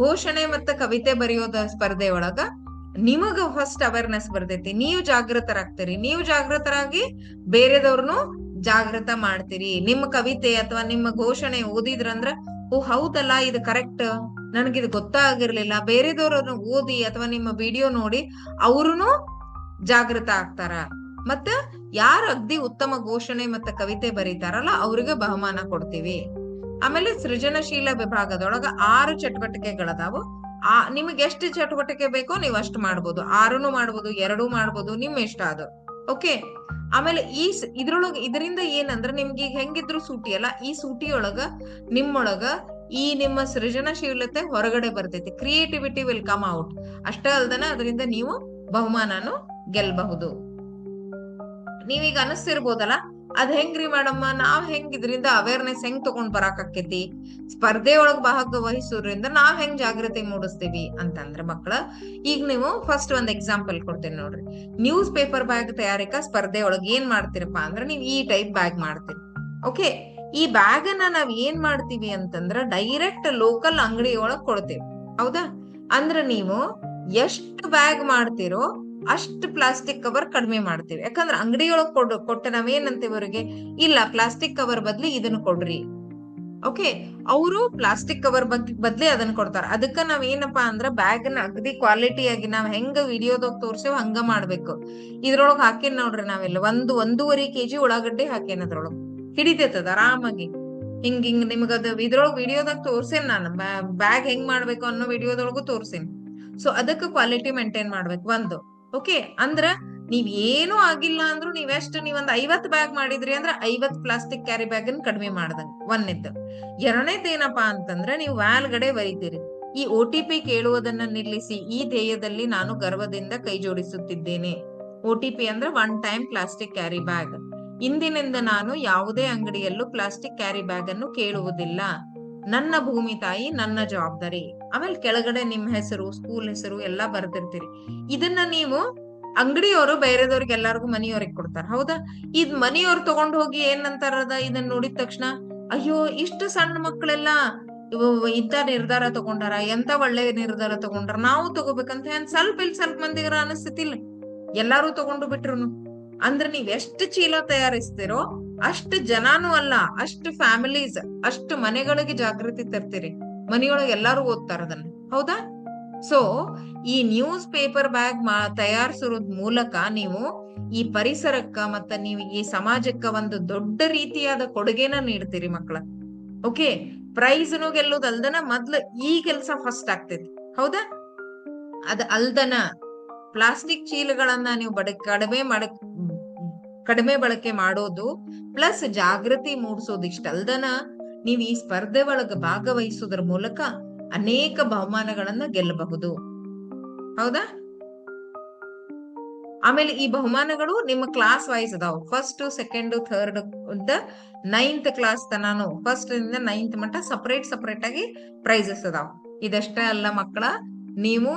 ಘೋಷಣೆ ಮತ್ತ ಕವಿತೆ ಬರೆಯೋದ ಸ್ಪರ್ಧೆ ಒಳಗ ನಿಮಗ ಫಸ್ಟ್ ಅವೇರ್ನೆಸ್ ಬರ್ತೈತಿ, ನೀವು ಜಾಗೃತರಾಗ್ತೀರಿ, ನೀವು ಜಾಗೃತರಾಗಿ ಬೇರೆದವ್ರನು ಜಾಗೃತ ಮಾಡ್ತೀರಿ. ನಿಮ್ಮ ಕವಿತೆ ಅಥವಾ ನಿಮ್ಮ ಘೋಷಣೆ ಓದಿದ್ರಂದ್ರ, ಓ ಹೌದಲ್ಲ ಇದು ಕರೆಕ್ಟ್, ನನ್ಗಿದು ಗೊತ್ತಾಗಿರ್ಲಿಲ್ಲ, ಬೇರೆದವ್ರನ್ನು ಓದಿ ಅಥವಾ ನಿಮ್ಮ ವಿಡಿಯೋ ನೋಡಿ ಅವ್ರುನು ಜಾಗೃತ ಆಗ್ತಾರ. ಮತ್ತ ಯಾರು ಅಗ್ದಿ ಉತ್ತಮ ಘೋಷಣೆ ಮತ್ತ ಕವಿತೆ ಬರೀತಾರಲ್ಲ ಅವ್ರಿಗೆ ಬಹುಮಾನ ಕೊಡ್ತೀವಿ. ಆಮೇಲೆ ಸೃಜನಶೀಲ ವಿಭಾಗದೊಳಗ 6 ಚಟುವಟಿಕೆಗಳದಾವು. ನಿಮಗೆ ಎಷ್ಟು ಚಟುವಟಿಕೆ ಬೇಕೋ ನೀವ್ ಅಷ್ಟು ಮಾಡ್ಬೋದು, 6 ಮಾಡ್ಬೋದು, 2 ಮಾಡ್ಬೋದು, ನಿಮ್ ಇಷ್ಟ ಅದು. ಓಕೆ, ಆಮೇಲೆ ಇದರಿಂದ ಏನಂದ್ರ ನಿಮ್ಗೆ ಈಗ ಹೆಂಗಿದ್ರು ಸೂಟಿ ಅಲ್ಲ, ಈ ಸೂಟಿಯೊಳಗ ನಿಮ್ಮೊಳಗ ಈ ನಿಮ್ಮ ಸೃಜನಶೀಲತೆ ಹೊರಗಡೆ ಬರ್ತೈತಿ, ಕ್ರಿಯೇಟಿವಿಟಿ ವಿಲ್ ಕಮ್ ಔಟ್. ಅಷ್ಟೇ ಅಲ್ದನ ಅದರಿಂದ ನೀವು ಬಹುಮಾನನು ಗೆಲ್ಬಹುದು. ನೀವೀಗ ಅನಿಸ್ತಿರ್ಬೋದಲ್ಲ, ಅದ್ ಹೆಂಗ್ರಿ ಮೇಡಮ್ಮ, ನಾವ್ ಹೆಂಗ್ ಇದ್ರಿಂದ ಅವೇರ್ನೆಸ್ ಹೆಂಗ್ ತಗೊಂಡ್ ಬರಾಕ್ ಆಕೇತಿ, ಸ್ಪರ್ಧೆ ಒಳಗ್ ಭಾಗವಹಿಸೋದ್ರಿಂದ ನಾವ್ ಹೆಂಗ್ ಜಾಗೃತಿ ಮೂಡಿಸ್ತೀವಿ ಅಂತಂದ್ರೆ ಮಕ್ಕಳ, ಈಗ ನೀವು ಫಸ್ಟ್ ಒಂದ್ ಎಕ್ಸಾಂಪಲ್ ಕೊಡ್ತೀನಿ ನೋಡ್ರಿ. ನ್ಯೂಸ್ ಪೇಪರ್ ಬ್ಯಾಗ್ ತಯಾರಿಕಾ ಸ್ಪರ್ಧೆ ಒಳಗ್ ಏನ್ ಮಾಡ್ತೀರಪ್ಪಾ ಅಂದ್ರೆ ನೀವ್ ಈ ಟೈಪ್ ಬ್ಯಾಗ್ ಮಾಡ್ತೀರಿ. ಓಕೆ, ಈ ಬ್ಯಾಗ್ ಅನ್ನ ನಾವ್ ಏನ್ ಮಾಡ್ತೀವಿ ಅಂತಂದ್ರ ಡೈರೆಕ್ಟ್ ಲೋಕಲ್ ಅಂಗಡಿ ಒಳಗ್ ಕೊಡ್ತೀವಿ. ಹೌದಾ? ಅಂದ್ರ ನೀವು ಎಷ್ಟು ಬ್ಯಾಗ್ ಮಾಡ್ತೀರೋ ಅಷ್ಟು ಪ್ಲಾಸ್ಟಿಕ್ ಕವರ್ ಕಡಿಮೆ ಮಾಡ್ತೀವಿ. ಯಾಕಂದ್ರೆ ಅಂಗಡಿಯೊಳಗ್ ಕೊಟ್ಟ ನಾವೇನಂತೀವಿ ಅವರಿಗೆ, ಇಲ್ಲ ಪ್ಲಾಸ್ಟಿಕ್ ಕವರ್ ಬದ್ಲಿ ಇದನ್ನ ಕೊಡ್ರಿ. ಓಕೆ, ಅವರು ಪ್ಲಾಸ್ಟಿಕ್ ಕವರ್ ಬದ್ಲಿ ಅದನ್ನ ಕೊಡ್ತಾರ. ಅದಕ್ಕ ನಾವ್ ಏನಪ್ಪಾ ಅಂದ್ರ ಬ್ಯಾಗ್ ನ ಅಗದಿ ಕ್ವಾಲಿಟಿ ಆಗಿ ನಾವ್ ಹೆಂಗ ವಿಡಿಯೋದಾಗ ತೋರ್ಸೇವ್ ಹಂಗ ಮಾಡ್ಬೇಕು. ಇದ್ರೊಳಗ್ ಹಾಕೇನ್ ನೋಡ್ರಿ, ನಾವೆಲ್ಲ 1.5 kg ಉಳ್ಳಾಗಡ್ಡಿ ಹಾಕೇನ್ ಅದ್ರೊಳಗ್, ಹಿಡಿತೈತದ ಆರಾಮಾಗಿ. ಹಿಂಗ್ ನಿಮ್ಗದ ಇದ್ರೊಳಗ್ ವಿಡಿಯೋದಾಗ ತೋರ್ಸೇನ್ ನಾನು, ಬ್ಯಾಗ್ ಹೆಂಗ್ ಮಾಡ್ಬೇಕು ಅನ್ನೋ ವಿಡಿಯೋದೊಳಗು ತೋರ್ಸೇನ್. ಸೊ ಅದಕ್ಕ ಕ್ವಾಲಿಟಿ ಮೇಂಟೈನ್ ಮಾಡ್ಬೇಕು ಒಂದು. ಓಕೆ, ಅಂದ್ರ ನೀವ್ ಏನೂ ಆಗಿಲ್ಲ ಅಂದ್ರು ನೀವೊಂದ್ 50 ಬ್ಯಾಗ್ ಮಾಡಿದ್ರಿ ಅಂದ್ರ 50 ಪ್ಲಾಸ್ಟಿಕ್ ಕ್ಯಾರಿ ಬ್ಯಾಗ್ ಅನ್ನ ಕಡಿಮೆ ಮಾಡ್ದಂಗ ಒಂದನೇದ್ದು. ಎರಡನೇದ್ ಏನಪ್ಪಾ ಅಂತಂದ್ರೆ ನೀವು ವಾಲ್ಗಡೆ ಬರೀತೀರಿ, ಈ OTP ಕೇಳುವುದನ್ನ ನಿಲ್ಲಿಸಿ, ಈ ಧ್ಯೇಯದಲ್ಲಿ ನಾನು ಗರ್ವದಿಂದ ಕೈ ಜೋಡಿಸುತ್ತಿದ್ದೇನೆ. OTP ಅಂದ್ರೆ one time plastic carry bag. ಇಂದಿನಿಂದ ನಾನು ಯಾವುದೇ ಅಂಗಡಿಯಲ್ಲೂ ಪ್ಲಾಸ್ಟಿಕ್ ಕ್ಯಾರಿ ಬ್ಯಾಗ್ ಅನ್ನು ಕೇಳುವುದಿಲ್ಲ. ನನ್ನ ಭೂಮಿ ತಾಯಿ, ನನ್ನ ಜವಾಬ್ದಾರಿ. ಆಮೇಲೆ ಕೆಳಗಡೆ ನಿಮ್ ಹೆಸರು, ಸ್ಕೂಲ್ ಹೆಸರು ಎಲ್ಲಾ ಬರ್ದಿರ್ತೀರಿ. ಇದನ್ನ ನೀವು ಅಂಗಡಿಯವರು ಬೇರೆದವ್ರಿಗೆ ಎಲ್ಲಾರ್ಗು ಮನಿಯವ್ರಿಗೆ ಕೊಡ್ತಾರ. ಹೌದಾ? ಇದ್ ಮನಿಯವ್ರು ತಗೊಂಡ್ ಹೋಗಿ ಏನಂತಾರದ, ಇದನ್ನ ನೋಡಿದ ತಕ್ಷಣ, ಅಯ್ಯೋ ಇಷ್ಟು ಸಣ್ಣ ಮಕ್ಕಳೆಲ್ಲ ಇಂತ ನಿರ್ಧಾರ ತಗೊಂಡಾರ, ಎಂತ ಒಳ್ಳೆ ನಿರ್ಧಾರ ತಗೊಂಡಾರ, ನಾವು ತಗೋಬೇಕಂತ ಸ್ವಲ್ಪ ಮಂದಿಗರ ಅನಿಸ್ತಿಲ್ಲ, ಎಲ್ಲಾರು ತಗೊಂಡು ಬಿಟ್ರುನು. ಅಂದ್ರೆ ನೀವ್ ಎಷ್ಟು ಚೀಲ ತಯಾರಿಸ್ತಿರೋ ಅಷ್ಟು ಜನಾನು ಅಲ್ಲ, ಅಷ್ಟು ಫ್ಯಾಮಿಲೀಸ್, ಅಷ್ಟು ಮನೆಗಳಿಗೆ ಜಾಗೃತಿ ತರ್ತೀರಿ. ಮನೆಯೊಳಗೆ ಎಲ್ಲಾರು ಓದ್ತಾರ ಅದನ್ನ. ಹೌದಾ? ಸೊ ಈ ನ್ಯೂಸ್ ಪೇಪರ್ ಬ್ಯಾಗ್ ತಯಾರಿಸೋದ್ ಮೂಲಕ ನೀವು ಈ ಪರಿಸರಕ್ಕ ಮತ್ತ ನೀವು ಈ ಸಮಾಜಕ್ಕ ಒಂದು ದೊಡ್ಡ ರೀತಿಯಾದ ಕೊಡುಗೆನ ನೀಡ್ತೀರಿ ಮಕ್ಕಳ. ಓಕೆ, ಪ್ರೈಸ್ನು ಗೆಲ್ಲೋದಲ್ದನ ಮೊದ್ಲು ಈ ಕೆಲ್ಸ ಫಸ್ಟ್ ಆಗ್ತೈತಿ. ಹೌದಾ? ಅದ ಅಲ್ದನ ಪ್ಲಾಸ್ಟಿಕ್ ಚೀಲಗಳನ್ನ ನೀವು ಕಡಿಮೆ ಬಳಕೆ ಮಾಡೋದು ಪ್ಲಸ್ ಜಾಗೃತಿ ಮೂಡಿಸೋದು ಇಷ್ಟಲ್ದನ ನೀವು ಈ ಸ್ಪರ್ಧೆ ಒಳಗ ಭಾಗವಹಿಸೋದ್ರ ಮೂಲಕ ಅನೇಕ ಬಹುಮಾನಗಳನ್ನ ಗೆಲ್ಲಬಹುದು. ಹೌದಾ? ಆಮೇಲೆ ಈ ಬಹುಮಾನಗಳು ನಿಮ್ಮ ಕ್ಲಾಸ್ ವೈಸ್ ಅದಾವ. First, second, third, 9th class ತನಾನು, ಫಸ್ಟ್ ಇಂದ 9th ಮಟ್ಟ ಸಪರೇಟ್ ಆಗಿ ಪ್ರೈಸಸ್ ಅದಾವ. ಇದಷ್ಟೇ ಅಲ್ಲ ಮಕ್ಕಳ, ನೀವು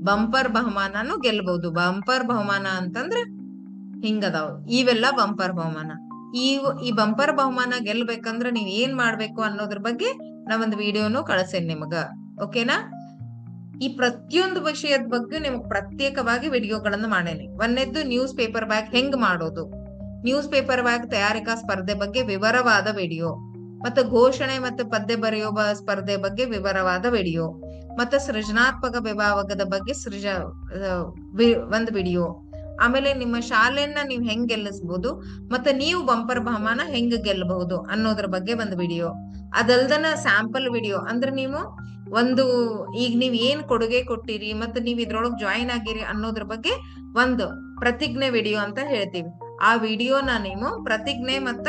ಬಂಪರ್ ಬಹುಮಾನನು ಗೆಲ್ಬಹುದು. ಬಂಪರ್ ಬಹುಮಾನ ಅಂತಂದ್ರೆ ಹಿಂಗದಾವ್, ಇವೆಲ್ಲ ಬಂಪರ್ ಬಹುಮಾನ. ಈ ಬಂಪರ್ ಬಹುಮಾನ ಗೆಲ್ಬೇಕಂದ್ರ ನೀವ್ ಏನ್ ಮಾಡ್ಬೇಕು ಅನ್ನೋದ್ರ ಬಗ್ಗೆ ನಾವೊಂದು ವಿಡಿಯೋನು ಕಳ್ಸೇನ್ ನಿಮಗ. ಓಕೆನಾ? ಈ ಪ್ರತಿಯೊಂದು ವಿಷಯದ ಬಗ್ಗೆ ನಿಮಗ್ ಪ್ರತ್ಯೇಕವಾಗಿ ವಿಡಿಯೋಗಳನ್ನ ಮಾಡೇನಿ. ಒಂದನೇದ್ದು ನ್ಯೂಸ್ ಪೇಪರ್ ಬ್ಯಾಗ್ ಹೆಂಗ್ ಮಾಡೋದು, ನ್ಯೂಸ್ ಪೇಪರ್ ಬ್ಯಾಗ್ ತಯಾರಿಕಾ ಸ್ಪರ್ಧೆ ಬಗ್ಗೆ ವಿವರವಾದ ವಿಡಿಯೋ, ಮತ್ತೆ ಘೋಷಣೆ ಮತ್ತು ಪದ್ಯ ಬರೆಯುವ ಸ್ಪರ್ಧೆ ಬಗ್ಗೆ ವಿವರವಾದ ವಿಡಿಯೋ, ಮತ್ತೆ ಸೃಜನಾತ್ಮಕ ವಿಭಾಗದ ಬಗ್ಗೆ ಒಂದು ವಿಡಿಯೋ. ಆಮೇಲೆ ನಿಮ್ಮ ಶಾಲೆಯನ್ನ ನೀವು ಹೆಂಗ್ ಗೆಲ್ಲಿಸಬಹುದು, ಮತ್ತೆ ನೀವು ಬಂಪರ್ ಬಹುಮಾನ ಹೆಂಗ್ ಗೆಲ್ಲಬಹುದು ಅನ್ನೋದ್ರ ಬಗ್ಗೆ ಒಂದು ವಿಡಿಯೋ. ಅದಲ್ದನ ಸ್ಯಾಂಪಲ್ ವಿಡಿಯೋ ಅಂದ್ರೆ ನೀವು ಈಗ ನೀವ್ ಏನ್ ಕೊಡುಗೆ ಕೊಟ್ಟಿರಿ ಮತ್ತೆ ನೀವ್ ಇದ್ರೊಳಗ್ ಜಾಯಿನ್ ಆಗಿರಿ ಅನ್ನೋದ್ರ ಬಗ್ಗೆ ಒಂದು ಪ್ರತಿಜ್ಞೆ ವಿಡಿಯೋ ಅಂತ ಹೇಳ್ತೀವಿ. ಆ ವಿಡಿಯೋನ ನೀವು ಪ್ರತಿಜ್ಞೆ ಮತ್ತ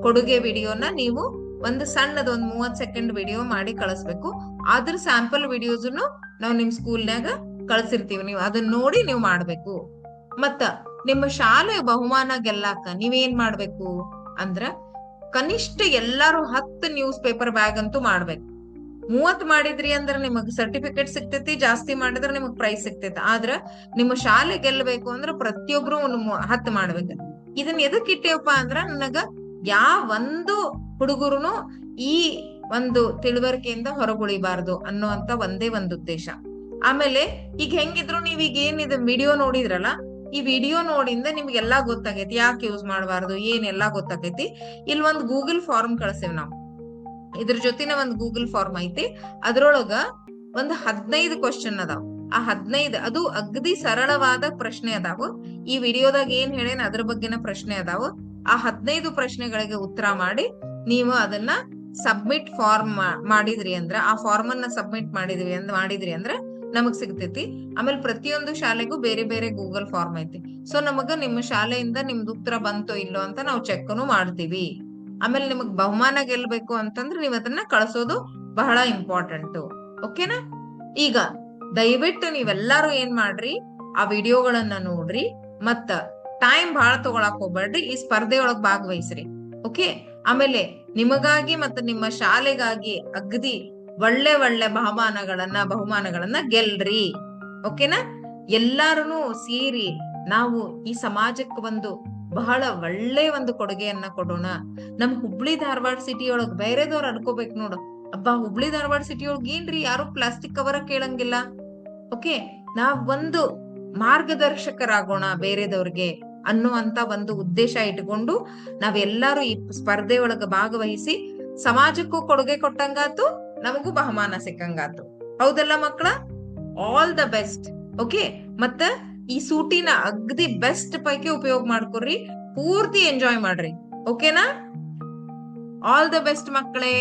ಕೊಡುಗೆ ವಿಡಿಯೋನ ನೀವು ಒಂದು ಸಣ್ಣದ 30 ಸೆಕೆಂಡ್ ವಿಡಿಯೋ ಮಾಡಿ ಕಳಿಸ್ಬೇಕು. ಅದ್ರ ಸ್ಯಾಂಪಲ್ ವಿಡಿಯೋಸ್ನು ನಾವು ನಿಮ್ ಸ್ಕೂಲ್ನಾಗ ಕಳ್ಸಿರ್ತೀವಿ, ನೀವು ಅದನ್ನ ನೋಡಿ ನೀವು ಮಾಡ್ಬೇಕು. ಮತ್ತ ನಿಮ್ಮ ಶಾಲೆ ಬಹುಮಾನ ಗೆಲ್ಲಾಕ ನೀವೇನ್ ಮಾಡ್ಬೇಕು ಅಂದ್ರ ಕನಿಷ್ಠ ಎಲ್ಲಾರು 10 ನ್ಯೂಸ್ ಪೇಪರ್ ಬ್ಯಾಗ್ ಅಂತೂ ಮಾಡ್ಬೇಕು. 30 ಮಾಡಿದ್ರಿ ಅಂದ್ರ ನಿಮಗ್ ಸರ್ಟಿಫಿಕೇಟ್ ಸಿಗ್ತೈತಿ, ಜಾಸ್ತಿ ಮಾಡಿದ್ರ ನಿಮಗ್ ಪ್ರೈಸ್ ಸಿಗ್ತೈತಿ. ಆದ್ರ ನಿಮ್ಮ ಶಾಲೆ ಗೆಲ್ಬೇಕು ಅಂದ್ರ ಪ್ರತಿಯೊಬ್ರು 10 ಮಾಡ್ಬೇಕು. ಇದನ್ನ ಎದಕ್ ಇಟ್ಟೇವಪ್ಪ ಅಂದ್ರ ನನಗ ಒಂದು ಹುಡುಗರುನು ಈ ಒಂದು ತಿಳುವಳಿಕೆಯಿಂದ ಹೊರಗುಳಿಬಾರ್ದು ಅನ್ನುವಂತ ಒಂದೇ ಒಂದು ಉದ್ದೇಶ. ಆಮೇಲೆ ಈಗ ಹೆಂಗಿದ್ರು ನೀವೀಗ ಏನಿದೆ ವಿಡಿಯೋ ನೋಡಿದ್ರಲ್ಲ, ಈ ವಿಡಿಯೋ ನೋಡಿಂದ ನಿಮ್ಗೆಲ್ಲಾ ಗೊತ್ತಾಗೈತಿ ಯಾಕೆ ಯೂಸ್ ಮಾಡಬಾರ್ದು ಏನೆಲ್ಲಾ ಗೊತ್ತಾಗೈತಿ. ಇಲ್ಲಿ ಒಂದು ಗೂಗಲ್ ಫಾರ್ಮ್ ಕಳ್ಸೇವ್ ನಾವು, ಇದ್ರ ಜೊತೆನ ಒಂದು ಗೂಗಲ್ ಫಾರ್ಮ್ ಐತಿ. ಅದ್ರೊಳಗ ಒಂದು 15 ಕ್ವಶನ್ ಅದಾವ. ಆ 15 ಅದು ಅಗದಿ ಸರಳವಾದ ಪ್ರಶ್ನೆ ಅದಾವು. ಈ ವಿಡಿಯೋದಾಗ ಏನ್ ಹೇಳೇನ್ ಅದ್ರ ಬಗ್ಗೆನ ಪ್ರಶ್ನೆ ಅದಾವು. ಆ 15 ಪ್ರಶ್ನೆಗಳಿಗೆ ಉತ್ತರ ಮಾಡಿ ನೀವು ಅದನ್ನ ಸಬ್ಮಿಟ್ ಫಾರ್ಮ್ ಮಾಡಿದ್ರಿ ಅಂದ್ರ, ಆ ಫಾರ್ಮ್ ಅನ್ನ ಸಬ್ಮಿಟ್ ಮಾಡಿದ್ರಿ ಅಂದ್ರ ನಮಗ್ ಸಿಗ್ತೈತಿ. ಆಮೇಲೆ ಪ್ರತಿಯೊಂದು ಶಾಲೆಗೂ ಬೇರೆ ಬೇರೆ ಗೂಗಲ್ ಫಾರ್ಮ್ ಐತಿ. ಸೊ ನಮಗ ನಿಮ್ಮ ಶಾಲೆಯಿಂದ ನಿಮ್ದು ಉತ್ತರ ಬಂತೋ ಇಲ್ಲೋ ಅಂತ ನಾವು ಚೆಕ್ನು ಮಾಡ್ತೀವಿ. ಆಮೇಲೆ ನಿಮಗ್ ಬಹುಮಾನ ಗೆಲ್ಬೇಕು ಅಂತಂದ್ರೆ ನೀವ್ ಅದನ್ನ ಕಳ್ಸೋದು ಬಹಳ ಇಂಪಾರ್ಟೆಂಟ್. ಓಕೆನಾ? ಈಗ ದಯವಿಟ್ಟು ನೀವೆಲ್ಲಾರು ಏನ್ ಮಾಡ್ರಿ, ಆ ವಿಡಿಯೋಗಳನ್ನ ನೋಡ್ರಿ, ಮತ್ತ ಟೈಮ್ ಬಹಳ ತಗೊಳಕ್ ಹೋಗ್ಬೇಡ್ರಿ, ಈ ಸ್ಪರ್ಧೆಯೊಳಗ್ ಭಾಗವಹಿಸ್ರಿ. ಓಕೆ, ಆಮೇಲೆ ನಿಮಗಾಗಿ ಮತ್ತು ನಿಮ್ಮ ಶಾಲೆಗಾಗಿ ಅಗದಿ ಒಳ್ಳೆ ಒಳ್ಳೆ ಬಹುಮಾನಗಳನ್ನ ಗೆಲ್ರಿ. ಓಕೆನಾ? ಎಲ್ಲಾರು ಸೇರಿ ನಾವು ಈ ಸಮಾಜಕ್ಕೆ ಒಂದು ಬಹಳ ಒಳ್ಳೆ ಒಂದು ಕೊಡುಗೆಯನ್ನ ಕೊಡೋಣ. ನಮ್ ಹುಬ್ಳಿ ಧಾರವಾಡ ಸಿಟಿ ಒಳಗ್ ಬೇರೆದವ್ರು ಅನ್ಕೋಬೇಕು ನೋಡು, ಅಬ್ಬಾ ಹುಬ್ಳಿ ಧಾರವಾಡ ಸಿಟಿ ಒಳಗ್ ಏನ್ರಿ ಯಾರು ಪ್ಲಾಸ್ಟಿಕ್ ಕವರ ಕೇಳಂಗಿಲ್ಲ. ಓಕೆ, ನಾವ್ ಒಂದು ಮಾರ್ಗದರ್ಶಕರಾಗೋಣ ಬೇರೆದವ್ರಿಗೆ ಅನ್ನುವಂತ ಒಂದು ಉದ್ದೇಶ ಇಟ್ಕೊಂಡು ನಾವೆಲ್ಲರೂ ಈ ಸ್ಪರ್ಧೆ ಒಳಗ ಭಾಗವಹಿಸಿ ಸಮಾಜಕ್ಕೂ ಕೊಡುಗೆ ಕೊಟ್ಟಂಗಾತು, ನಮಗೂ ಬಹುಮಾನ ಸಿಕ್ಕಂಗಾತು. ಹೌದಲ್ಲ ಮಕ್ಕಳ? All the best. ಓಕೆ, ಮತ್ತ ಈ ಸೂಟಿನ ಅಗ್ದಿ ಬೆಸ್ಟ್ ಪೈಕಿ ಉಪಯೋಗ ಮಾಡ್ಕೊಡ್ರಿ, ಪೂರ್ತಿ ಎಂಜಾಯ್ ಮಾಡ್ರಿ. ಓಕೆನಾ? ಆಲ್ ದ ಬೆಸ್ಟ್ ಮಕ್ಕಳೇ.